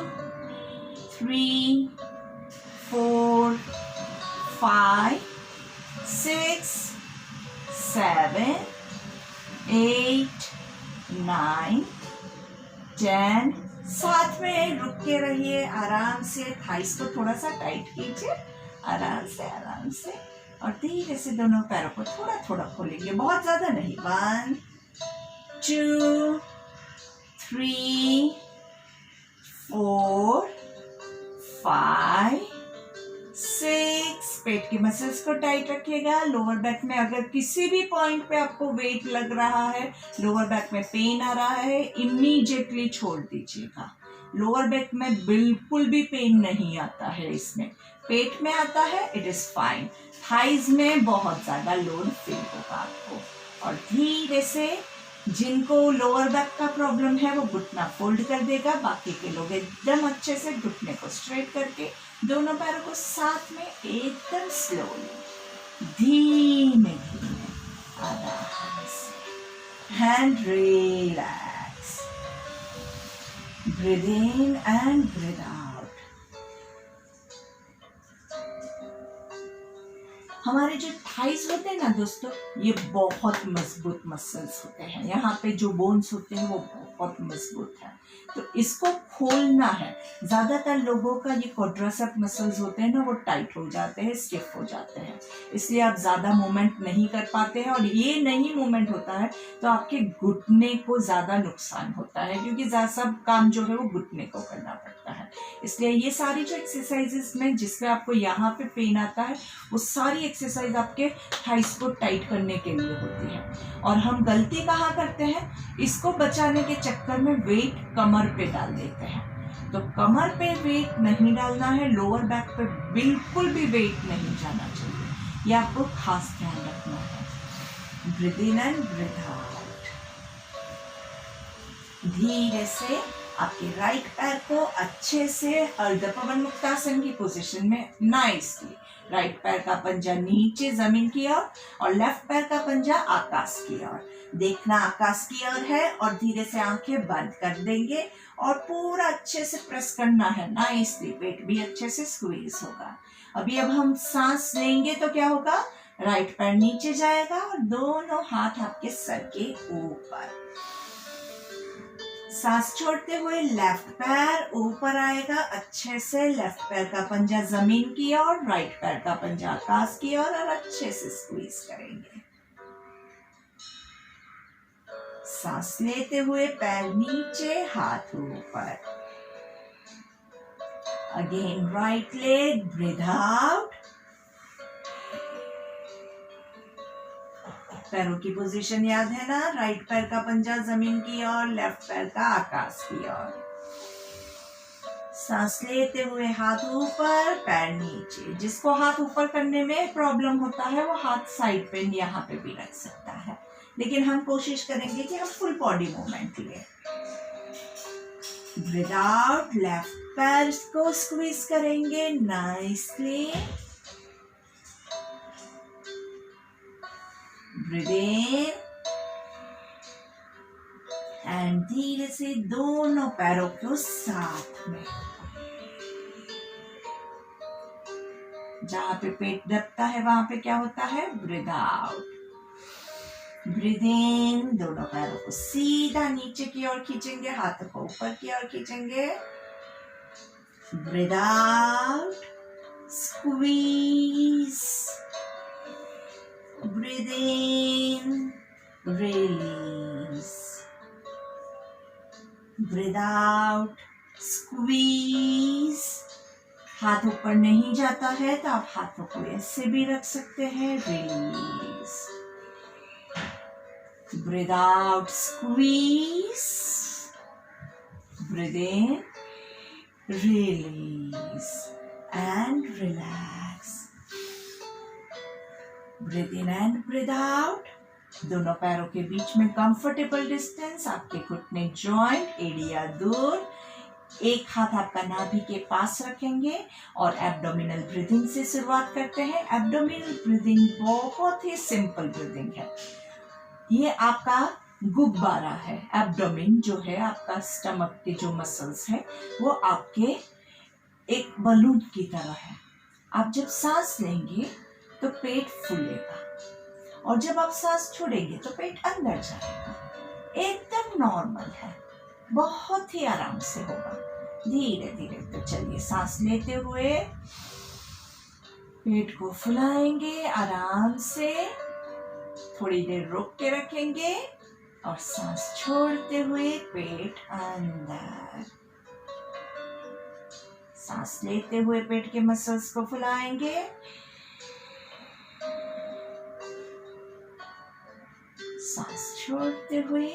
3, 4, 5, 6, 7, 8, 9, 10। साथ में रुक के रहिए आराम से, थाइस को थोड़ा सा टाइट कीजिए आराम से, और धीरे से दोनों पैरों को थोड़ा थोड़ा खोलेंगे, बहुत ज्यादा नहीं। 1, 2, 3, 4, 5, 6। पेट के मसल्स को टाइट रखिएगा। लोअर बैक में अगर किसी भी पॉइंट पे आपको वेट लग रहा है, लोअर बैक में पेन आ रहा है, इमीडिएटली छोड़ दीजिएगा। लोअर बैक में बिल्कुल भी पेन नहीं आता है, इसमें पेट में आता है, इट इज फाइन। थाइज में बहुत ज्यादा लोड फील होगा आपको। और धीरे से जिनको लोअर बैक का प्रॉब्लम है वो घुटना फोल्ड कर देगा, बाकी के लोग एकदम अच्छे से घुटने को स्ट्रेट करके दोनों पैरों को साथ में एकदम स्लोली धीमे धीमे आराम से and relax, breathe in and breathe out. हमारे जो थाइस होते हैं ना दोस्तों, ये बहुत मजबूत मसल्स होते हैं। यहाँ पे जो बोन्स होते हैं वो बहुत मजबूत है, तो इसको खोलना है। ज्यादातर लोगों का ये क्वाड्रिसेप मसल्स होते हैं ना, वो टाइट हो जाते हैं, स्टिफ हो जाते हैं, इसलिए आप ज्यादा मूवमेंट नहीं कर पाते हैं। और ये नहीं मूवमेंट होता है तो आपके घुटने को ज्यादा नुकसान होता है, क्योंकि सब काम जो है वो घुटने को करना पड़ता है। इसलिए ये सारी जो एक्सरसाइजेस में जिसमें आपको यहाँ पे पेन आता है, वो सारी एक्सरसाइज आपके थाइस को टाइट करने के लिए होती है। और हम गलती कहाँ करते हैं, इसको बचाने के चक्कर में वेट कमर पे डाल देते हैं। तो कमर पे वेट नहीं डालना है, लोअर बैक पे बिल्कुल भी वेट नहीं जाना चाहिए, ये आपको खास ध्यान रखना है। Breathe in and breathe out. धीरे से आपके राइट पैर को अच्छे से अर्ध पवन मुक्तासन की पोजीशन में नाइसली, राइट पैर का पंजा नीचे जमीन की ओर और लेफ्ट पैर का पंजा आकाश की ओर। देखना आकाश की ओर है और धीरे से आंखें बंद कर देंगे और पूरा अच्छे से प्रेस करना है नाइसली, पेट भी अच्छे से स्क्वीज होगा। अब हम सांस लेंगे तो क्या होगा, राइट पैर नीचे जाएगा और दोनों हाथ आपके सर के ऊपर। सांस छोड़ते हुए लेफ्ट पैर ऊपर आएगा अच्छे से, लेफ्ट पैर का पंजा जमीन की ओर, राइट पैर का पंजा आकाश की ओर और अच्छे से स्क्वीज करेंगे। सांस लेते हुए पैर नीचे, हाथ ऊपर। Again right leg, breathe out. पैरों की पोजीशन याद है ना, राइट पैर का पंजा जमीन की ओर, लेफ्ट पैर का आकाश की ओर। सांस लेते हुए हाथ ऊपर, पैर नीचे। जिसको हाथ ऊपर करने में प्रॉब्लम होता है वो हाथ साइड पे यहाँ पे भी रख सकता है, लेकिन हम कोशिश करेंगे कि हम फुल बॉडी मूवमेंट लें। ब्रीथ आउट, लेफ्ट पैर को स्क्वीज करेंगे नाइसली। ब्रीथ इन एंड धीरे से दोनों पैरों को साथ में, जहां पे पेट दबता है वहां पे क्या होता है, ब्रीथ आउट। ब्रीथ इन, दोनों पैरों को सीधा नीचे की ओर खींचेंगे, हाथों को ऊपर की ओर खींचेंगे। Breathe out, squeeze. Breathe in, release. Breathe out, squeeze. हाथ ऊपर नहीं जाता है तो आप हाथों को ऐसे भी रख सकते हैं, release. Breathe out, squeeze. Breathe in, release and relax. Breathe in and breathe out. दोनों पैरों के बीच में कंफर्टेबल डिस्टेंस, आपके घुटने जॉइंट, एड़ियां दूर। एक हाथ आपका नाभि के पास रखेंगे और एब्डोमिनल ब्रीदिंग से शुरुआत करते हैं। एब्डोमिनल ब्रीदिंग बहुत ही सिंपल ब्रीदिंग है। ये आपका गुब्बारा है। एब्डोमिन जो है आपका स्टमक के जो मसल्स है वो आपके एक बलून की तरह है। आप जब सांस लेंगे तो पेट फूलेगा और जब आप सांस छोड़ेंगे तो पेट अंदर जाएगा। एकदम नॉर्मल है, बहुत ही आराम से होगा, धीरे धीरे। तो चलिए सांस लेते हुए पेट को फुलाएंगे आराम से, थोड़ी देर रोक के रखेंगे और सांस छोड़ते हुए पेट अंदर। सांस लेते हुए पेट के मसल्स को फुलाएंगे, सांस छोड़ते हुए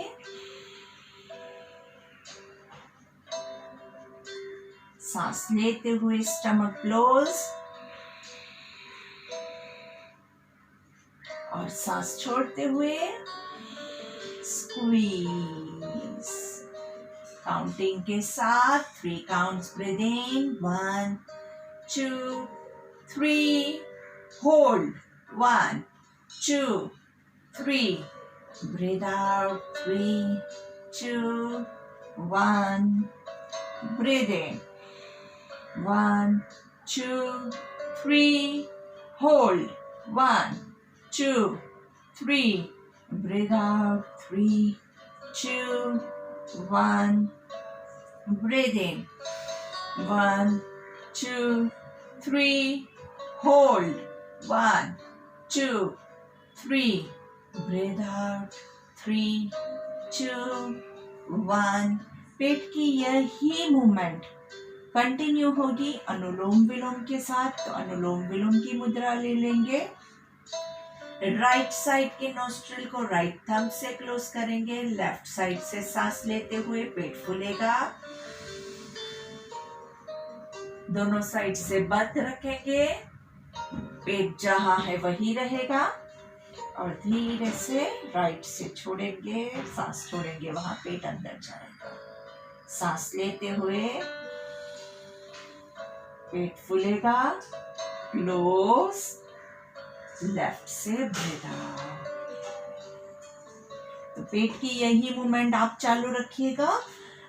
सांस लेते हुए स्टमक क्लोज और सांस छोड़ते हुए स्क्वीज। काउंटिंग के साथ 3 counts breathe in 1 2 3 hold 1 2 3 breathe out 3 2 1 breathe in 1 2 3 hold 1 2 3 breathe out 3 2 1 breathe in 1 2 3 hold 1 2 3 breathe out 3 2 1 पेट की यही मूवमेंट कंटिन्यू होगी अनुलोम विलोम के साथ। तो अनुलोम विलोम की मुद्रा ले लेंगे। राइट साइड के नोस्ट्रिल को राइट थंब से क्लोज करेंगे। लेफ्ट साइड से सांस लेते हुए पेट फूलेगा। दोनों साइड से बंद रखेंगे। पेट जहां है वही रहेगा और धीरे से राइट से छोड़ेंगे। सांस छोड़ेंगे वहां पेट अंदर जाएगा। सांस लेते हुए पेट फूलेगा। क्लोज लेफ्ट से ब्रीथ आउट। तो पेट की यही मूवमेंट आप चालू रखिएगा।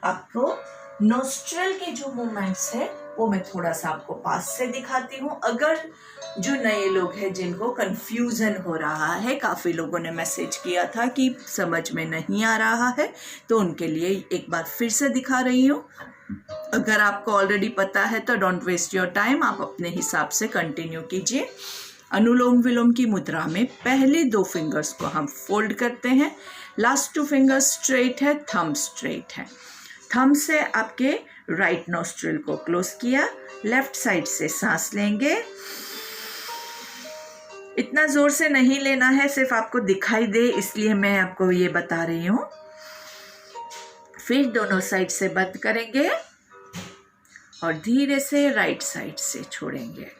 आपको नोस्ट्रल के जो मूवमेंट्स है वो मैं थोड़ा सा आपको पास से दिखाती हूँ। अगर जो नए लोग हैं जिनको कंफ्यूजन हो रहा है, काफी लोगों ने मैसेज किया था कि समझ में नहीं आ रहा है, तो उनके लिए एक बार फिर से दिखा रही हूँ। अगर आपको ऑलरेडी पता है तो डोंट वेस्ट योर टाइम, आप अपने हिसाब से कंटिन्यू कीजिए। अनुलोम विलोम की मुद्रा में पहले 2 फिंगर्स को हम फोल्ड करते हैं। लास्ट 2 फिंगर्स स्ट्रेट है, थंब स्ट्रेट है। थंब से आपके राइट नोस्ट्रिल को क्लोज किया। लेफ्ट साइड से सांस लेंगे। इतना जोर से नहीं लेना है, सिर्फ आपको दिखाई दे इसलिए मैं आपको ये बता रही हूँ। फिर दोनों साइड से बंद करेंगे और धीरे से राइट साइड से छोड़ेंगे।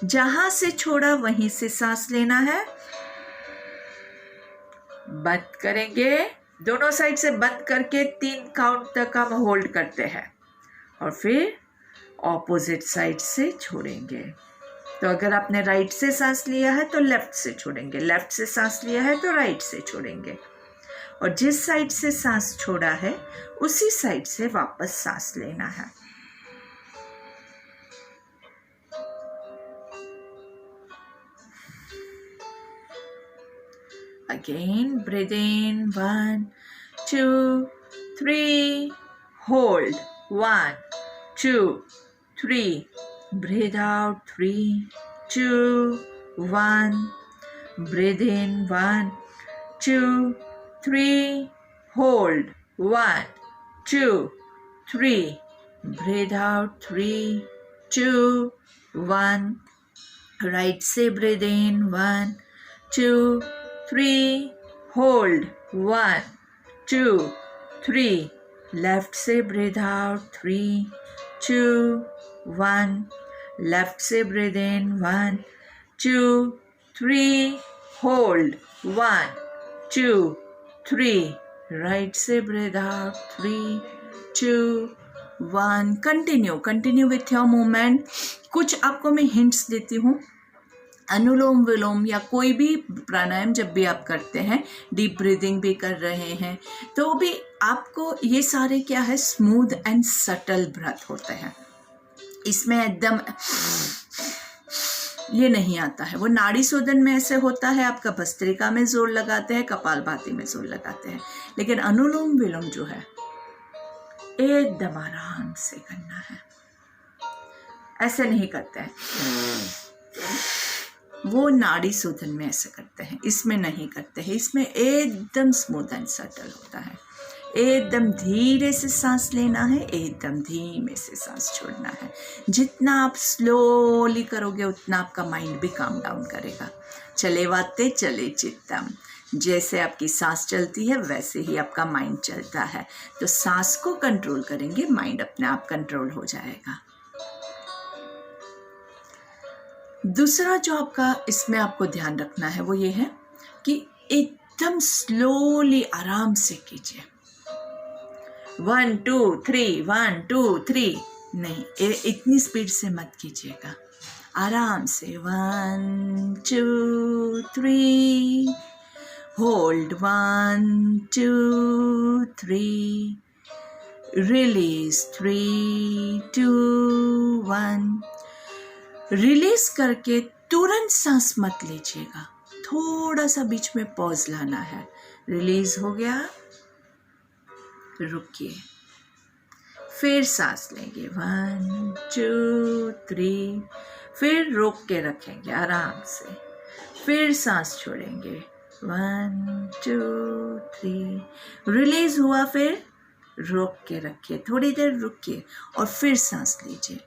जहां से छोड़ा वहीं से सांस लेना है। बंद करेंगे। दोनों साइड से बंद करके 3 काउंट तक हम होल्ड करते हैं और फिर ऑपोजिट साइड से छोड़ेंगे। तो अगर आपने राइट से सांस लिया है तो लेफ्ट से छोड़ेंगे, लेफ्ट से सांस लिया है तो राइट से छोड़ेंगे और जिस साइड से सांस छोड़ा है उसी साइड से वापस सांस लेना है। Again, breathe in 1 2 3 hold 1 2 3 breathe out 3 2 1 breathe in 1 2 3 hold 1 2 3 breathe out 3 2 1 right से breathe in 1 2 3 hold 1 2 3 left से breathe out 3 2 1 left से breathe in 1 2 3 hold 1 2 3 right से breathe out 3 2 1 continue with your movement। कुछ आपको मैं hints देती हूँ। अनुलोम विलोम या कोई भी प्राणायाम जब भी आप करते हैं, डीप ब्रीदिंग भी कर रहे हैं, तो भी आपको ये सारे क्या है, स्मूथ एंड सटल ब्रेथ होते हैं। इसमें एकदम ये नहीं आता है। वो नाड़ी शोधन में ऐसे होता है, आपका भस्त्रिका में जोर लगाते हैं, कपालभाति में जोर लगाते हैं। लेकिन अनुलोम विलोम जो है एकदम आराम से करना है, ऐसे नहीं करते हैं। वो नाड़ी शोधन में ऐसे करते हैं, इसमें नहीं करते हैं। इसमें एकदम स्मूथ एंड सटल होता है। एकदम धीरे से सांस लेना है, एकदम धीमे से सांस छोड़ना है। जितना आप स्लोली करोगे उतना आपका माइंड भी काम डाउन करेगा। चले वाते चले चित्तम, जैसे आपकी सांस चलती है वैसे ही आपका माइंड चलता है। तो सांस को कंट्रोल करेंगे, माइंड अपने आप कंट्रोल हो जाएगा। दूसरा जो आपका इसमें आपको ध्यान रखना है वो ये है कि एकदम स्लोली आराम से कीजिए। 1 2 3 1 2 3 नहीं, इतनी स्पीड से मत कीजिएगा, आराम से 1 2 3 होल्ड 1 2 3 रिलीज 3 2 1। रिलीज करके तुरंत सांस मत लीजिएगा, थोड़ा सा बीच में पॉज लाना है। रिलीज हो गया, रुकिए, फिर सांस लेंगे 1 2 3, फिर रोक के रखेंगे आराम से, फिर सांस छोड़ेंगे 1 2 3, रिलीज हुआ, फिर रोक के रखिए, थोड़ी देर रुकिए और फिर सांस लीजिए।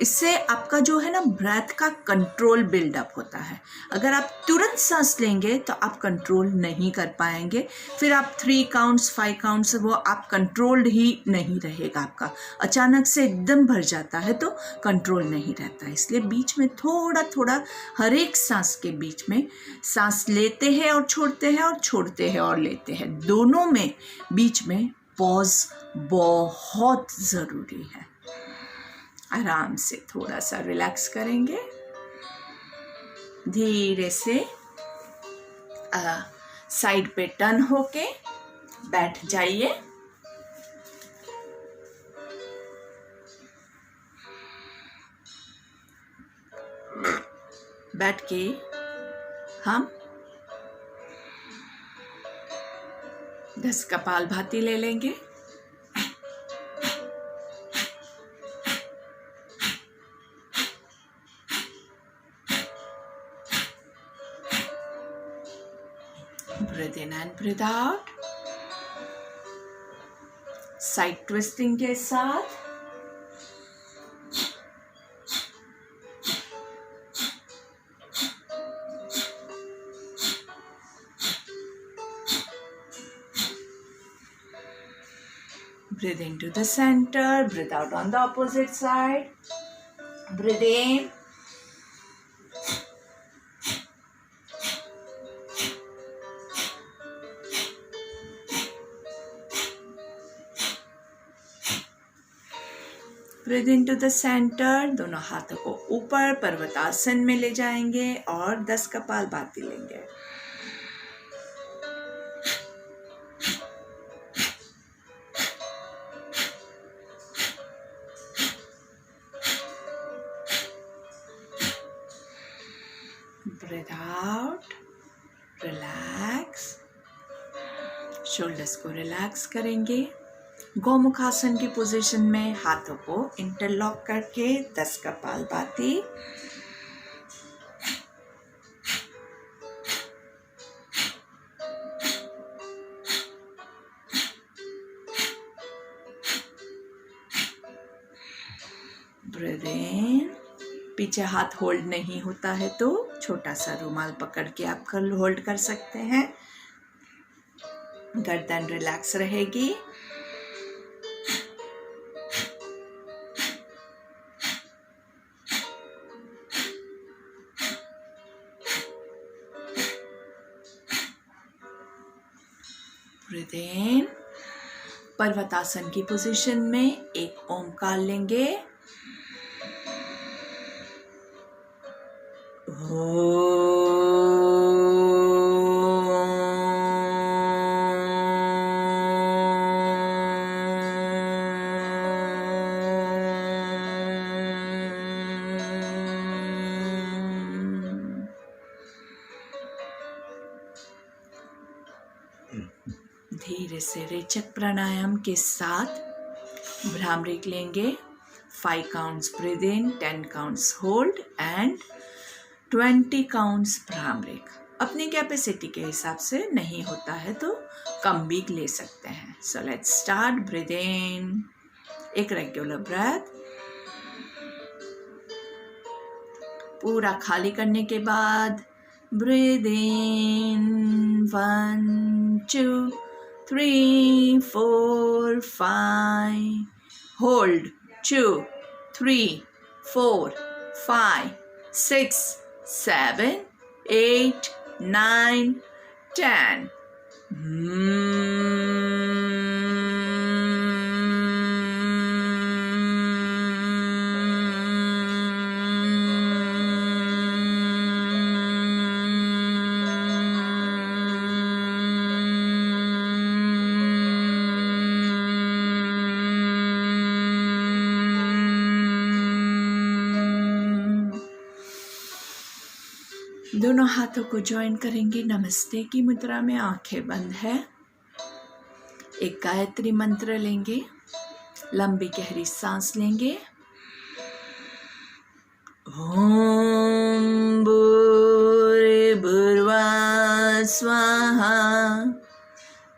इससे आपका जो है ना ब्रेथ का कंट्रोल बिल्डअप होता है। अगर आप तुरंत सांस लेंगे तो आप कंट्रोल नहीं कर पाएंगे, फिर आप 3 काउंट्स 5 काउंट्स वो आप कंट्रोल्ड ही नहीं रहेगा आपका। अचानक से एकदम भर जाता है तो कंट्रोल नहीं रहता। इसलिए बीच में थोड़ा थोड़ा हर एक सांस के बीच में सांस लेते हैं और छोड़ते हैं और छोड़ते हैं और लेते हैं, दोनों में बीच में पॉज बहुत ज़रूरी है। आराम से थोड़ा सा रिलैक्स करेंगे, धीरे से साइड पे टर्न होके बैठ जाइए। बैठ के हम 10 कपालभाति ले लेंगे। Breathe in and breathe out, side twisting के साथ। Breathe into the center, breathe out on the opposite side. Breathe in. Breathe into the center. दोनों हाथों को ऊपर पर्वतासन में ले जाएंगे और 10 कपालभाति लेंगे। Breathe out, relax, शोल्डर्स को रिलैक्स करेंगे। गौमुखासन की पोजीशन में हाथों को इंटरलॉक करके 10 कपालभाति। Breathe in, पीछे हाथ होल्ड नहीं होता है तो छोटा सा रुमाल पकड़ के आप होल्ड कर सकते हैं, गर्दन रिलैक्स रहेगी। ब्रीथ इन, पर्वतासन की पोजीशन में एक ओमकार लेंगे। धीरे से रेचक प्राणायाम के साथ भ्रामरी लेंगे। 5 counts breathe in, 10 counts hold and 20 counts bhramari. अपनी कैपेसिटी के हिसाब से नहीं होता है तो कम भी ले सकते हैं। So let's start. ब्रीथ इन, एक रेगुलर ब्रेथ, पूरा खाली करने के बाद Breathe in 1, 2, 3, 4, 5. Hold 2, 3, 4, 5, 6, 7, 8, 9, 10. दोनों हाथों को ज्वाइन करेंगे नमस्ते की मुद्रा में, आंखें बंद है। एक गायत्री मंत्र लेंगे, लंबी गहरी सांस लेंगे। ओम भूर्भुवः स्वाहा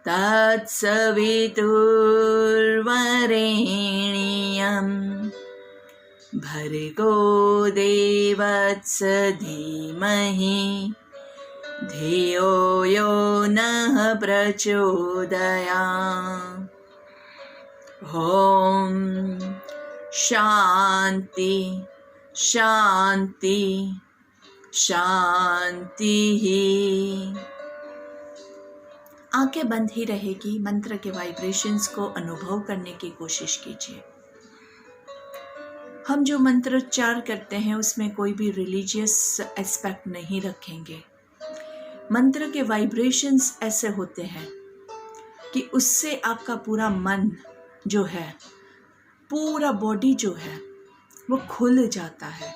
तत्सवितुर्वरेण्यं भर्गो देवस्य धीमहि धियो यो नः प्रचोदयात्। ॐ शांति शांति शांति। आंखें बंद ही रहेगी। मंत्र के वाइब्रेशंस को अनुभव करने की कोशिश कीजिए। हम जो मंत्रोच्चार करते हैं उसमें कोई भी रिलीजियस एस्पेक्ट नहीं रखेंगे। मंत्र के वाइब्रेशंस ऐसे होते हैं कि उससे आपका पूरा मन जो है, पूरा बॉडी जो है वो खुल जाता है।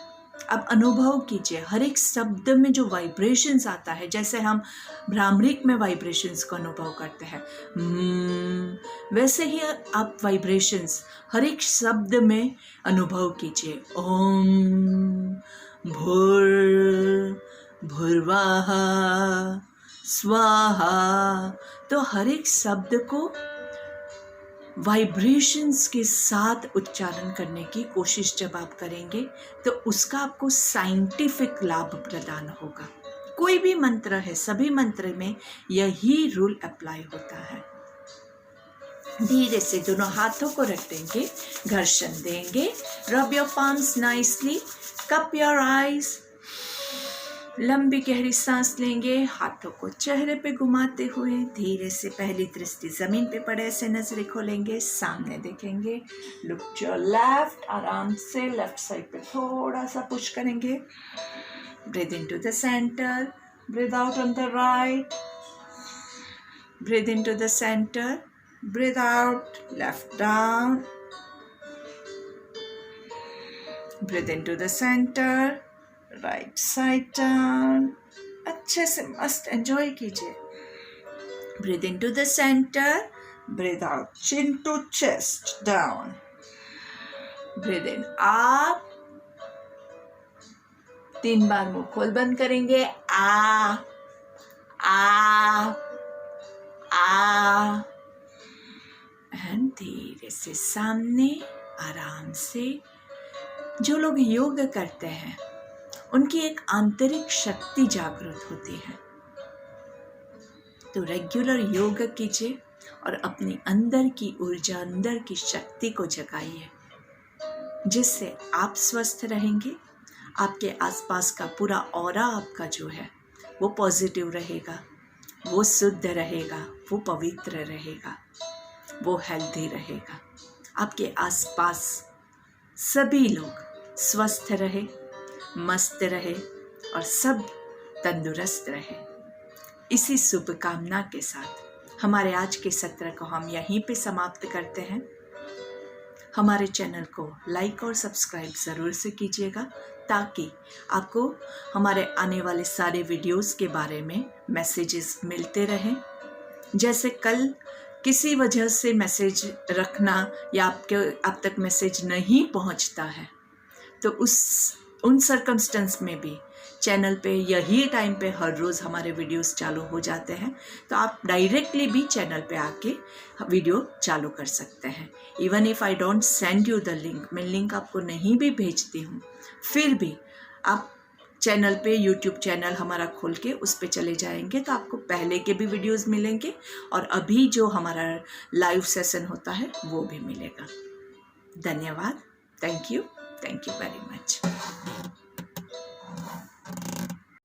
अब अनुभव कीजिए, हर एक शब्द में जो वाइब्रेशंस आता है, जैसे हम भ्रामरिक में वाइब्रेशंस को अनुभव करते हैं, वैसे ही आप वाइब्रेशंस हर एक शब्द में अनुभव कीजिए। ओम भूर्भुवः स्वाहा। तो हर एक शब्द को वाइब्रेशंस के साथ उच्चारण करने की कोशिश जब आप करेंगे तो उसका आपको साइंटिफिक लाभ प्रदान होगा। कोई भी मंत्र है, सभी मंत्र में यही रूल अप्लाई होता है। धीरे से दोनों हाथों को रख देंगे, घर्षण देंगे। Rub your palms nicely, cup your eyes. लंबी गहरी सांस लेंगे, हाथों को चेहरे पे घुमाते हुए धीरे से पहली दृष्टि जमीन पे पड़े ऐसे नजरें खोलेंगे, सामने देखेंगे। लुक योर लेफ्ट, आराम से लेफ्ट साइड पे थोड़ा सा पुश करेंगे। Breathe into the centre, breathe out on the right, breathe into the centre, breathe out left down, breathe into the centre, right side down. अच्छे से मस्त एंजॉय कीजिए। Breathe into the centre, breathe out chin to chest down, breathe in up. 3 बार मुंह खोल बंद करेंगे। आ and धीरे से सामने आराम से। जो लोग योग करते हैं उनकी एक आंतरिक शक्ति जागृत होती है। तो रेगुलर योग कीजिए और अपनी अंदर की ऊर्जा, अंदर की शक्ति को जगाइए, जिससे आप स्वस्थ रहेंगे। आपके आसपास का पूरा ऑरा आपका जो है वो पॉजिटिव रहेगा, वो शुद्ध रहेगा, वो पवित्र रहेगा, वो हेल्दी रहेगा। आपके आसपास सभी लोग स्वस्थ रहे, मस्त रहे और सब तंदुरुस्त रहे। इसी शुभकामना के साथ हमारे आज के सत्र को हम यहीं पे समाप्त करते हैं। हमारे चैनल को लाइक और सब्सक्राइब ज़रूर से कीजिएगा, ताकि आपको हमारे आने वाले सारे वीडियोस के बारे में मैसेजेस मिलते रहें। जैसे कल किसी वजह से मैसेज रखना या आप तक मैसेज नहीं पहुंचता है, तो उन सर्कमस्टेंस में भी चैनल पे यही टाइम पे हर रोज़ हमारे वीडियोस चालू हो जाते हैं। तो आप डायरेक्टली भी चैनल पे आके वीडियो चालू कर सकते हैं। Even if I don't send you the link, मैं लिंक आपको नहीं भी भेजती हूँ, फिर भी आप चैनल पे, यूट्यूब चैनल हमारा खोल के उस पे चले जाएंगे तो आपको पहले के भी वीडियोस मिलेंगे और अभी जो हमारा लाइव सेशन होता है वो भी मिलेगा। धन्यवाद। Thank you very much.